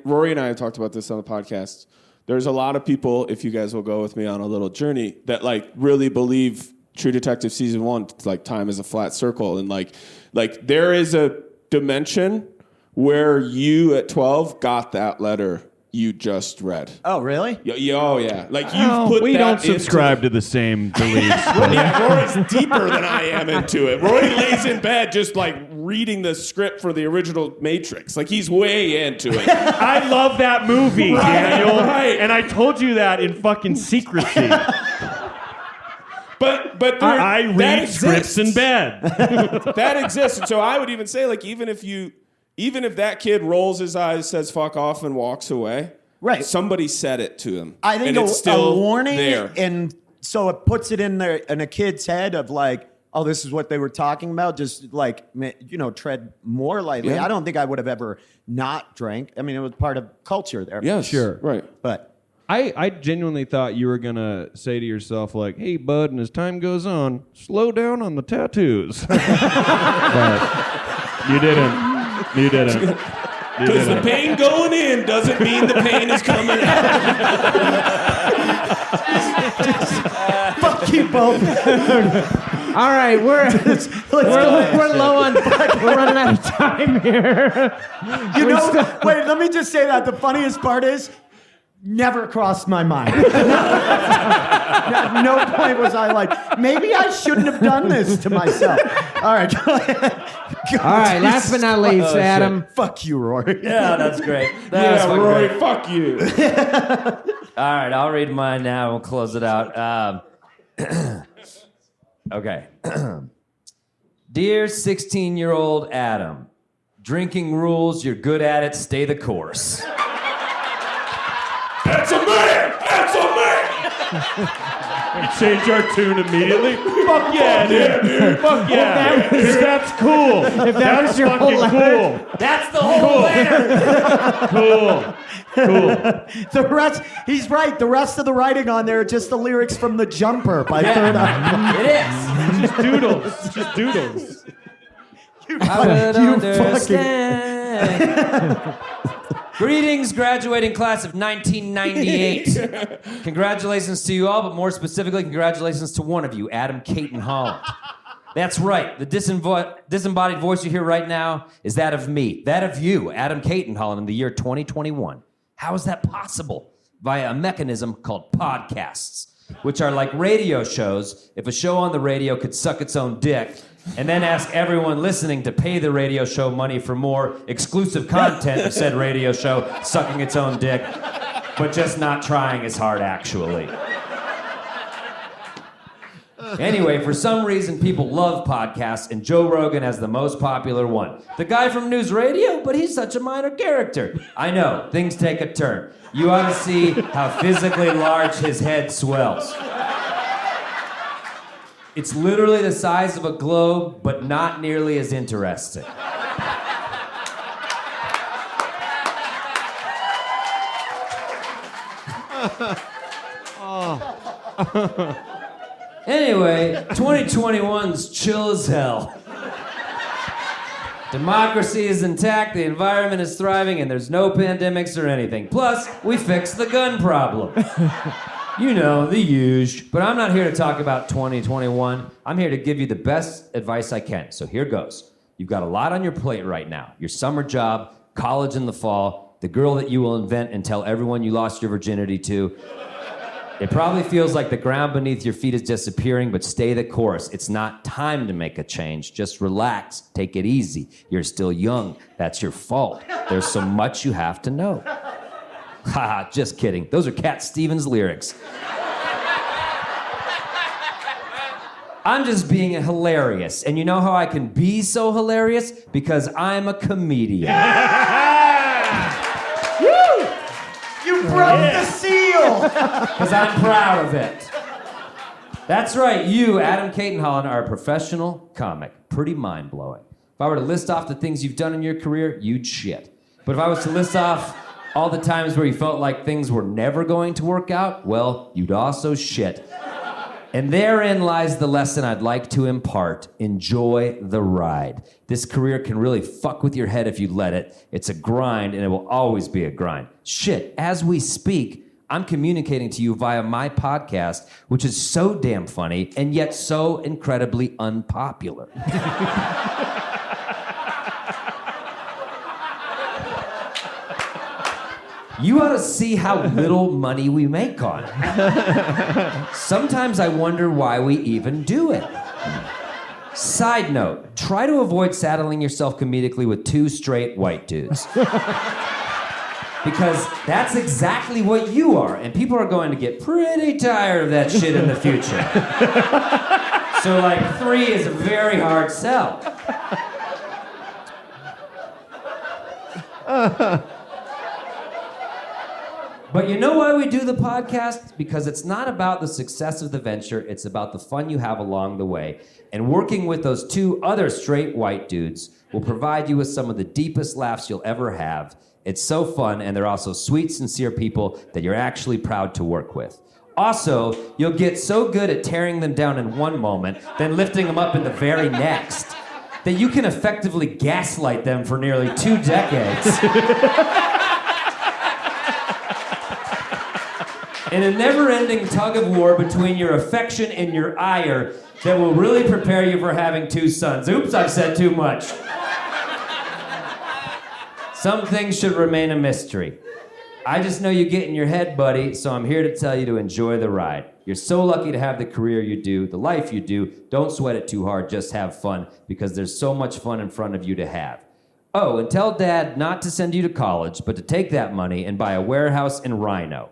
Rory and I have talked about this on the podcast. There's a lot of people, if you guys will go with me on a little journey, that like really believe True Detective season 1, like time is a flat circle, and like there is a dimension where you at 12 got that letter you just read. Oh, really? Oh, yeah. Like you've put we that don't subscribe to the same beliefs. Yeah, Rory's deeper than I am into it. Rory lays in bed just like reading the script for the original Matrix. Like he's way into it. I love that movie, Daniel. Right. And I told you that in fucking secrecy. But I read scripts in bed. That exists. And so I would even say, like, even if that kid rolls his eyes, says fuck off, and walks away, right? Somebody said it to him. I think and it's still a warning, there. and so it puts it in a kid's head of like, oh, this is what they were talking about. Just like, tread more lightly. Yeah. I don't think I would have ever not drank. I mean, it was part of culture there. Yes, sure. Right. But I genuinely thought you were going to say to yourself, like, hey, bud, and as time goes on, slow down on the tattoos. But you didn't. You didn't. Because the pain going in doesn't mean the pain is coming out. fuck you both. All right, we're low on. We're running out of time here. Wait, let me just say that the funniest part is. Never crossed my mind. At no point was I like, maybe I shouldn't have done this to myself. All right, go ahead. All right, last but not least, Adam. Fuck you, Rory. Yeah, that's great. That's fucking Rory, great. fuck you. All right, I'll read mine now. We'll close it out. Okay. Dear 16-year-old Adam, drinking rules, you're good at it, stay the course. That's a man! That's a man! Change our tune immediately. Fuck yeah, dude. Fuck yeah. That's cool. If that was your whole fucking letter. cool. That's the whole letter. Cool. The rest, he's right. The rest of the writing on there are just the lyrics from The Jumper by Third Eye. It is. Just doodles. It's just doodles. I would understand. Greetings, graduating class of 1998. Congratulations to you all, but more specifically, congratulations to one of you, Adam Caton Holland. That's right. The disembodied voice you hear right now is that of me, that of you, Adam Caton Holland, in the year 2021. How is that possible? Via a mechanism called podcasts, which are like radio shows. If a show on the radio could suck its own dick, and then ask everyone listening to pay the radio show money for more exclusive content of said radio show sucking its own dick, but just not trying as hard, actually. Anyway, for some reason, people love podcasts, and Joe Rogan has the most popular one. The guy from News Radio, but he's such a minor character. I know, things take a turn. You ought to see how physically large his head swells. It's literally the size of a globe, but not nearly as interesting. Anyway, 2021's chill as hell. Democracy is intact, the environment is thriving, and there's no pandemics or anything. Plus, we fixed the gun problem. You know, the huge. But I'm not here to talk about 2021. I'm here to give you the best advice I can. So here goes. You've got a lot on your plate right now. Your summer job, college in the fall, the girl that you will invent and tell everyone you lost your virginity to, It probably feels like the ground beneath your feet is disappearing, but stay the course. It's not time to make a change. Just relax. Take it easy. You're still young. That's your fault. There's so much you have to know. Haha, just kidding. Those are Cat Stevens lyrics. I'm just being hilarious. And you know how I can be so hilarious? Because I'm a comedian. Woo! You broke the seal! Because I'm proud of it. That's right, you, Adam Caton-Holland, are a professional comic. Pretty mind-blowing. If I were to list off the things you've done in your career, you'd shit. But if I was to list off all the times where you felt like things were never going to work out, well, you'd also shit. And therein lies the lesson I'd like to impart. Enjoy the ride. This career can really fuck with your head if you let it. It's a grind, and it will always be a grind. Shit, as we speak, I'm communicating to you via my podcast, which is so damn funny and yet so incredibly unpopular. You ought to see how little money we make on it. Sometimes I wonder why we even do it. Side note, try to avoid saddling yourself comedically with two straight white dudes. Because that's exactly what you are, and people are going to get pretty tired of that shit in the future. So, like, 3 is a very hard sell. But you know why we do the podcast? Because it's not about the success of the venture, it's about the fun you have along the way. And working with those 2 other straight white dudes will provide you with some of the deepest laughs you'll ever have. It's so fun, and they're also sweet, sincere people that you're actually proud to work with. Also, you'll get so good at tearing them down in one moment, then lifting them up in the very next, that you can effectively gaslight them for nearly 2 decades. In a never-ending tug of war between your affection and your ire that will really prepare you for having 2 sons. Oops, I've said too much. Some things should remain a mystery. I just know you get in your head, buddy, so I'm here to tell you to enjoy the ride. You're so lucky to have the career you do, the life you do. Don't sweat it too hard, just have fun, because there's so much fun in front of you to have. Oh, and tell Dad not to send you to college, but to take that money and buy a warehouse in Rhino.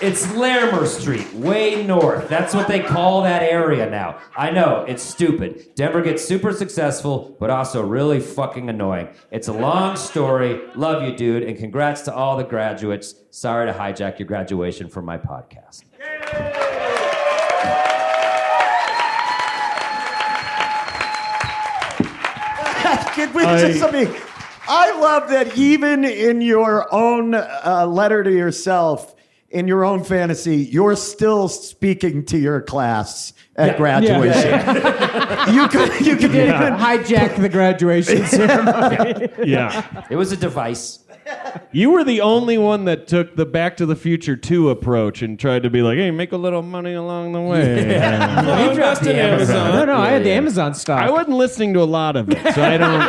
It's Larimer Street, way north. That's what they call that area now. I know, it's stupid. Denver gets super successful, but also really fucking annoying. It's a long story. Love you, dude, and congrats to all the graduates. Sorry to hijack your graduation from my podcast. I love that even in your own letter to yourself, in your own fantasy, you're still speaking to your class at graduation. You could even hijack the graduation ceremony. Yeah. It was a device. You were the only one that took the Back to the Future 2 approach and tried to be like, hey, make a little money along the way. You invest in Amazon. No, I had the Amazon stock. I wasn't listening to a lot of it, so I don't...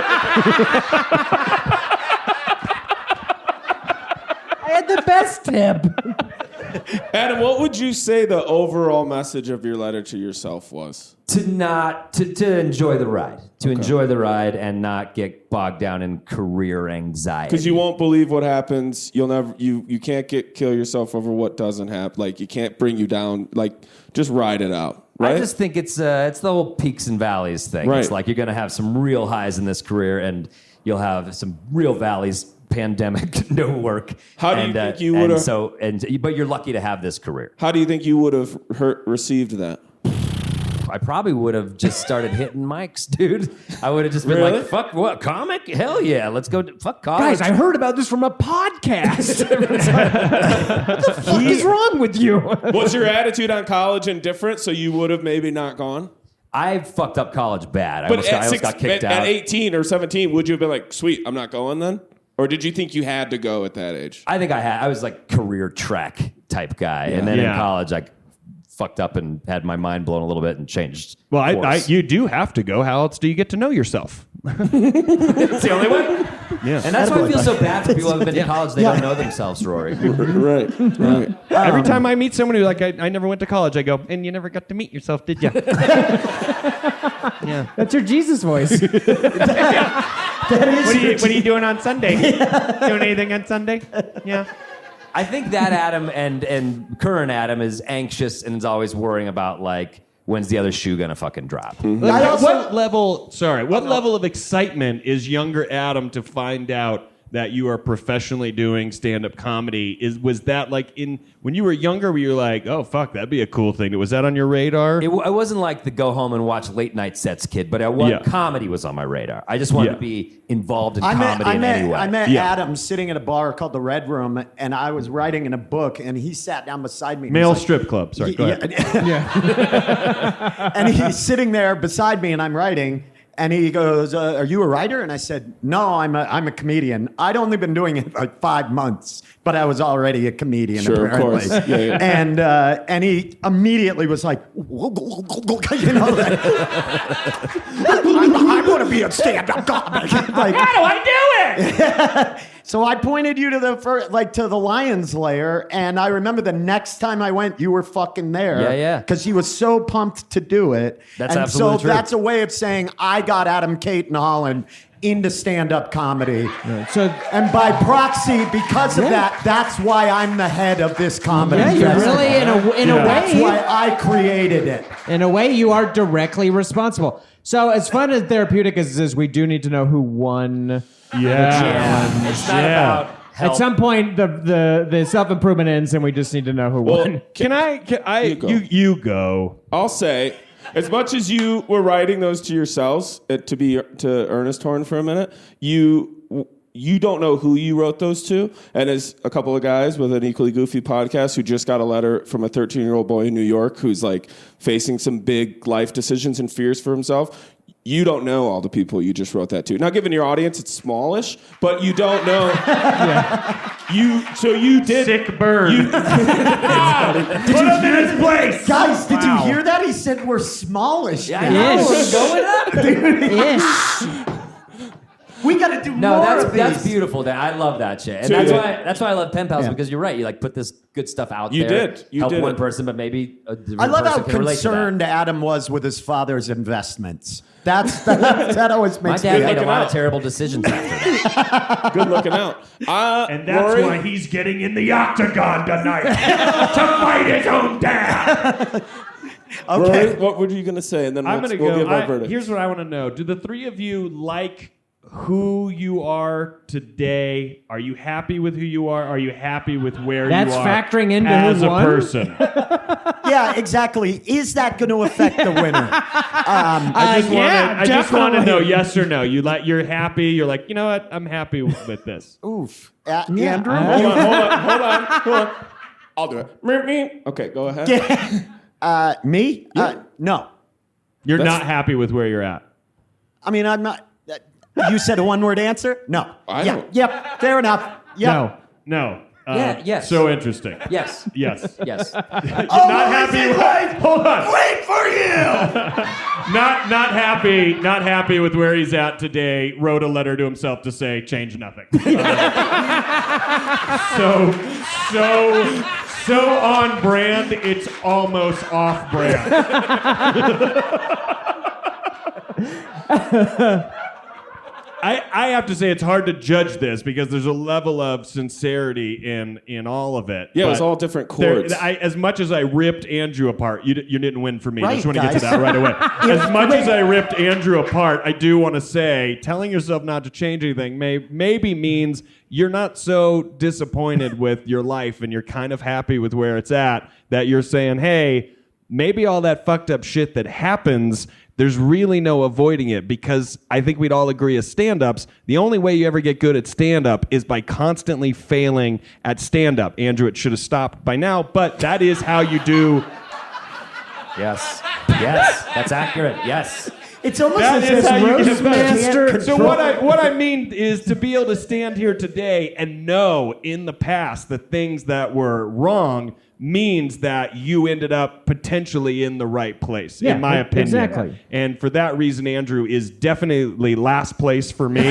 I had the best tip. Adam, what would you say the overall message of your letter to yourself was? To enjoy the ride. To enjoy the ride and not get bogged down in career anxiety. Because you won't believe what happens. You'll never. You can't kill yourself over what doesn't happen. Like, you can't bring you down. Like, just ride it out. Right? I just think it's the whole peaks and valleys thing. Right. It's like you're going to have some real highs in this career, and you'll have some real valleys. Pandemic, no work. How do you think you would have? But you're lucky to have this career. How do you think you would have received that? I probably would have just started hitting mics, dude. I would have just been like, fuck what, comic? Hell yeah, let's go, fuck college. Guys, I heard about this from a podcast. What the fuck is wrong with you? Was your attitude on college indifferent, so you would have maybe not gone? I fucked up college bad. I But almost got kicked out. At 18 or 17, would you have been like, sweet, I'm not going then? Or did you think you had to go at that age? I think I was like career track type guy. Yeah. And then in college, I fucked up and had my mind blown a little bit and changed. Well, you do have to go. How else do you get to know yourself? It's the only way. Yeah. And that's why I feel so bad for people who haven't been to college. They don't know themselves, Rory. Right. Every time I meet someone who's like, I never went to college, I go, and you never got to meet yourself, did you? Yeah. That's your Jesus voice. What are you doing on Sunday? Doing anything on Sunday? Yeah. I think that Adam and current Adam is anxious and is always worrying about, like, when's the other shoe gonna fucking drop? What level of excitement is younger Adam to find out that you are professionally doing stand-up comedy? Was that like when you were younger, where you were like, oh fuck, that'd be a cool thing? Was that on your radar? It wasn't like the go home and watch late night sets kid, but comedy was on my radar. I just wanted to be involved in comedy in any way. I met Adam sitting at a bar called the Red Room, and I was writing in a book, and he sat down beside me. Male strip club. Sorry, go ahead. And he's sitting there beside me, and I'm writing. And he goes, are you a writer? And I said, no, I'm a comedian. I'd only been doing it like 5 months, but I was already a comedian, sure, apparently. Of course. Yeah. And he immediately was like, I want to be a stand-up comic. Like, how do I do it? So I pointed you to the Lion's Lair, and I remember the next time I went, you were fucking there. Yeah. Because he was so pumped to do it. That's absolutely true. That's a way of saying I got Adam, Kate, and Holland into stand-up comedy. So, and by proxy, because of that, that's why I'm the head of this comedy festival. Really, in a way, that's why I created it. In a way, you are directly responsible. So, as fun and therapeutic as it is, we do need to know who won. Yeah. It's not about help. At some point, the self-improvement ends, and we just need to know who won. You go. I'll say, as much as you were writing those to yourselves, to Ernest Horn for a minute, you don't know who you wrote those to. And as a couple of guys with an equally goofy podcast who just got a letter from a 13-year-old boy in New York who's like facing some big life decisions and fears for himself, you don't know all the people you just wrote that to. Now, given your audience, it's smallish, but you don't know. You did. Sick bird. Put him in his place. Guys, did you hear that? He said we're smallish. Yeah, I know. We're going up. We got to do more of these. That's beautiful. I love that shit, and that's why I love Pen Pals because you're right. You like put this good stuff out there. You help one person, but maybe a different I love person how can relate to that. concerned Adam was with his father's investments. That always makes my me dad made a lot of terrible decisions after that. Good looking out. And that's Rory? why he's getting in the octagon tonight to fight his own dad. Okay. Rory, what were you going to say? And then I'm going to we'll go. give our verdict. Here's what I want to know. Do the three of you like who you are today? Are you happy with who you are? Are you happy with where That's you are factoring into as who a won? person? Yeah, exactly. Is that going to affect the winner? I just want to know yes or no. You're happy. You're like, you know what? I'm happy with this. Oof. Andrew? Hold on. I'll do it. Okay, go ahead. Me? Yeah. No. You're not happy with where you're at. I mean, I'm not. You said a one-word answer? No. I don't. Yep. Fair enough. Yep. No. Yes. So interesting. Yes. Yes. Yes. You're not happy with. Hold on. Wait for you. Not happy with where he's at today. Wrote a letter to himself to say change nothing. So on brand, it's almost off brand. I have to say it's hard to judge this because there's a level of sincerity in all of it. Yeah, it was But all different chords. as much as I ripped Andrew apart, you didn't win for me. I Right, just want to get to guys. that right away. As much as I ripped Andrew apart, I do want to say telling yourself not to change anything maybe means you're not so disappointed with your life and you're kind of happy with where it's at that you're saying, hey, maybe all that fucked up shit that happens, there's really no avoiding it, because I think we'd all agree as stand-ups, the only way you ever get good at stand-up is by constantly failing at stand-up. Andrew, it should have stopped by now, but that is how you do. Yes, that's accurate. Yes. It's almost That as is if how you get Roastmaster. better. So what I mean is to be able to stand here today and know in the past the things that were wrong means that you ended up potentially in the right place, in my opinion. Exactly. And for that reason, Andrew is definitely last place for me.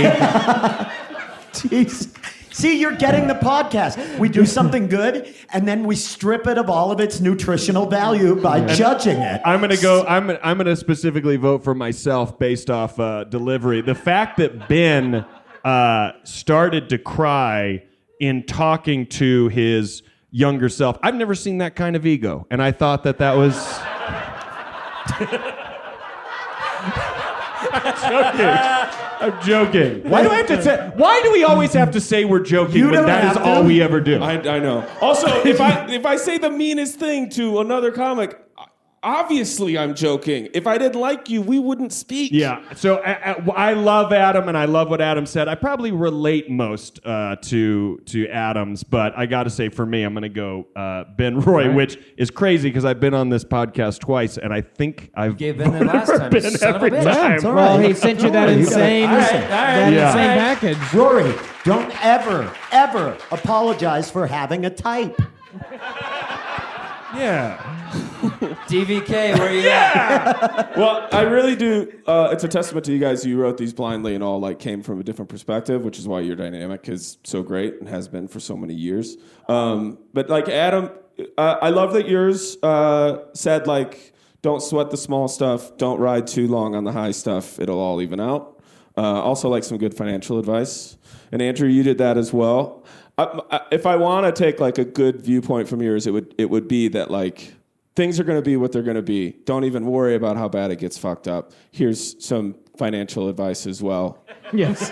Jeez. See, you're getting the podcast. We do something good, and then we strip it of all of its nutritional value by judging it. I'm gonna specifically vote for myself based off delivery. The fact that Ben started to cry in talking to his younger self. I've never seen that kind of ego, and I thought that was. I'm joking. Why do I have to say? Why do we always have to say we're joking when that is all we ever do? I know. Also, if I say the meanest thing to another comic, obviously I'm joking. If I didn't like you, we wouldn't speak. Yeah. So I love Adam, and I love what Adam said. I probably relate most to Adam's, but I got to say, for me, I'm going to go Ben Roy, which is crazy because I've been on this podcast twice, and I think I've gave Ben the last time. Ben every time. Yeah, it's all right. Well, he sent you that insane, insane package. Rory, don't ever apologize for having a type. Yeah. DVK, where you at? Well, I really do. It's a testament to you guys. You wrote these blindly and all like came from a different perspective, which is why your dynamic is so great and has been for so many years. But like Adam, I love that yours said like, don't sweat the small stuff. Don't ride too long on the high stuff. It'll all even out. Also like some good financial advice. And Andrew, you did that as well. If I want to take like a good viewpoint from yours, it would be that like things are going to be what they're going to be. Don't even worry about how bad it gets fucked up. Here's some financial advice as well. Yes.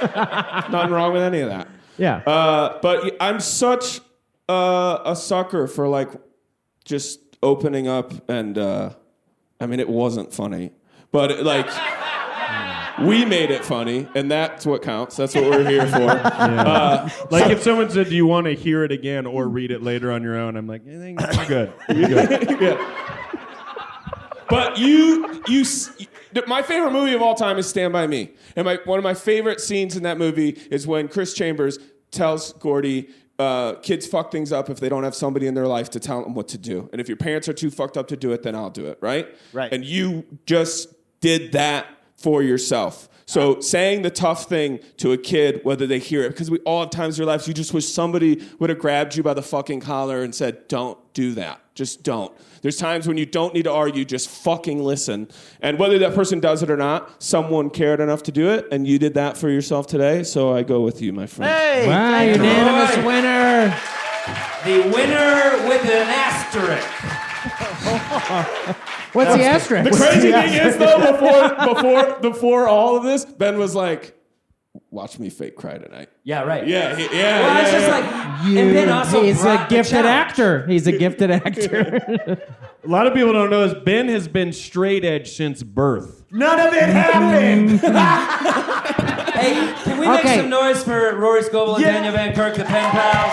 Nothing wrong with any of that. Yeah. But I'm such a sucker for like just opening up and I mean it wasn't funny, but like. We made it funny, and that's what counts. That's what we're here for. Yeah. Like if someone said, "Do you want to hear it again or read it later on your own?" I'm like, "I think you're good." You're good. Yeah. But my favorite movie of all time is Stand By Me, and one of my favorite scenes in that movie is when Chris Chambers tells Gordy, "Kids fuck things up if they don't have somebody in their life to tell them what to do, and if your parents are too fucked up to do it, then I'll do it." Right. And you just did that for yourself. So saying the tough thing to a kid, whether they hear it, because we all have times in our lives you just wish somebody would have grabbed you by the fucking collar and said, don't do that. Just don't. There's times when you don't need to argue, just fucking listen. And whether that person does it or not, someone cared enough to do it, and you did that for yourself today, so I go with you, my friend. Hey! Wow, unanimous winner. The winner with an asterisk. What's the asterisk? The crazy thing is, though, before all of this, Ben was like, watch me fake cry tonight. Yeah, right. Yeah. Well, it's just like, and Ben also He's a brought the gifted challenge. actor. He's a gifted actor. A lot of people don't know is Ben has been straight edge since birth. None of it happened. Hey, can we make some noise for Rory Scovel and Daniel Van Kirk, the Pen Pals?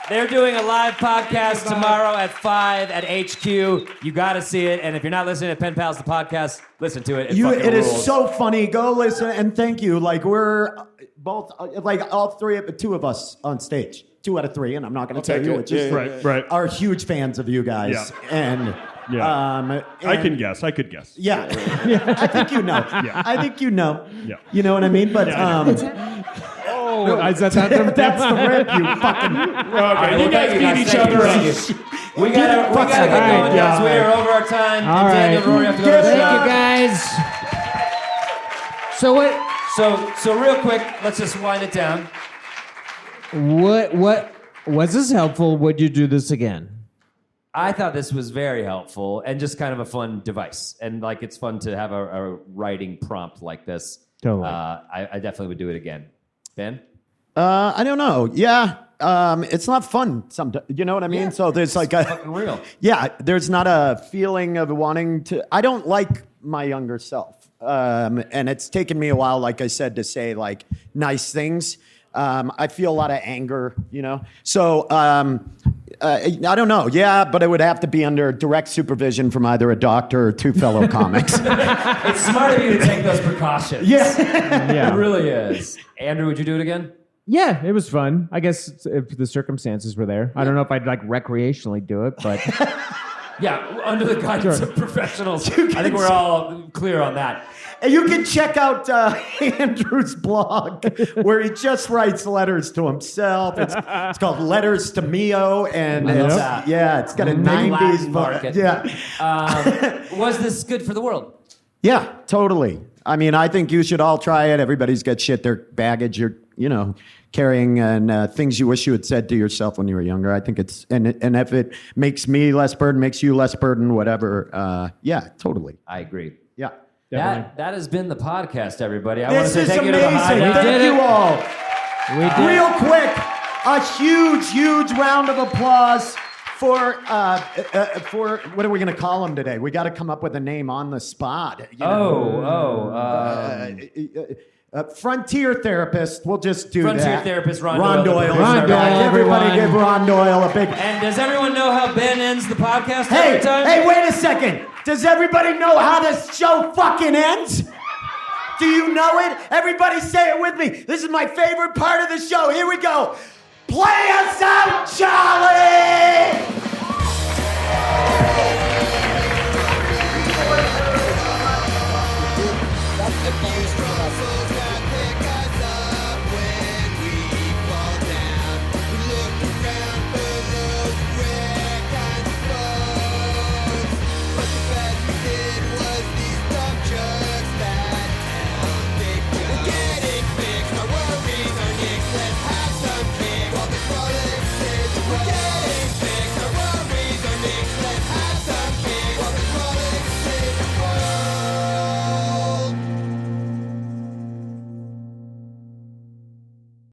They're doing a live podcast tomorrow at 5 at HQ. You got to see it. And if you're not listening to Pen Pals, the podcast, listen to it. It is so funny. Go listen and thank you. Like we're both, like all two of us on stage. 2 out of 3, and I'm not going to tell you which is right. are huge fans of you guys. Yeah. And I could guess. Yeah. I think you know. Yeah. I think you know. Yeah. You know what I mean? But Is that that's the rip, you fucking. Okay, you guys beat each other up. We gotta get going, guys. We are over our time. All and Daniel, right. Rory have to go to the Thank shop. you, guys. So what? So real quick, let's just wind it down. What was this helpful? Would you do this again? I thought this was very helpful and just kind of a fun device. And like it's fun to have a writing prompt like this. Totally. I definitely would do it again. Ben? I don't know. Yeah. It's not fun sometimes. You know what I mean? Yeah. So there's like a Fucking real. Yeah, there's not a feeling of wanting to. I don't like my younger self. And it's taken me a while, like I said, to say like nice things. I feel a lot of anger, you know? So I don't know. Yeah, but it would have to be under direct supervision from either a doctor or 2 fellow comics. It's smart of you to take those precautions. Yeah. It really is. Andrew, would you do it again? Yeah, it was fun. I guess if the circumstances were there. I don't know if I'd like recreationally do it, but Yeah, under the guidance of professionals. I think we're all clear on that. And you can check out Andrew's blog where he just writes letters to himself. It's called Letters to Mio, and it's got a Big 90s Latin market. Yeah. Was this good for the world? Yeah, totally. I mean, I think you should all try it. Everybody's got shit, their baggage, you're, carrying, and things you wish you had said to yourself when you were younger. I think it's, and if it makes me less burden, makes you less burden, whatever. Yeah, totally. I agree. Yeah. That has been the podcast, everybody. I This want to is say thank you to amazing. the Hideout. Thank you all. We did. Real quick, a huge round of applause for what are we going to call him today? We got to come up with a name on the spot. Frontier therapist. We'll just do Frontier that. therapist Ron Ron Doyle. Doyle. Ron Doyle, Everybody everyone. give Ron Doyle a big. And does everyone know how Ben ends the podcast Hey, every time? hey, wait a second. Does everybody know how this show fucking ends? Do you know it? Everybody say it with me. This is my favorite part of the show. Here we go. Play us out, Charlie!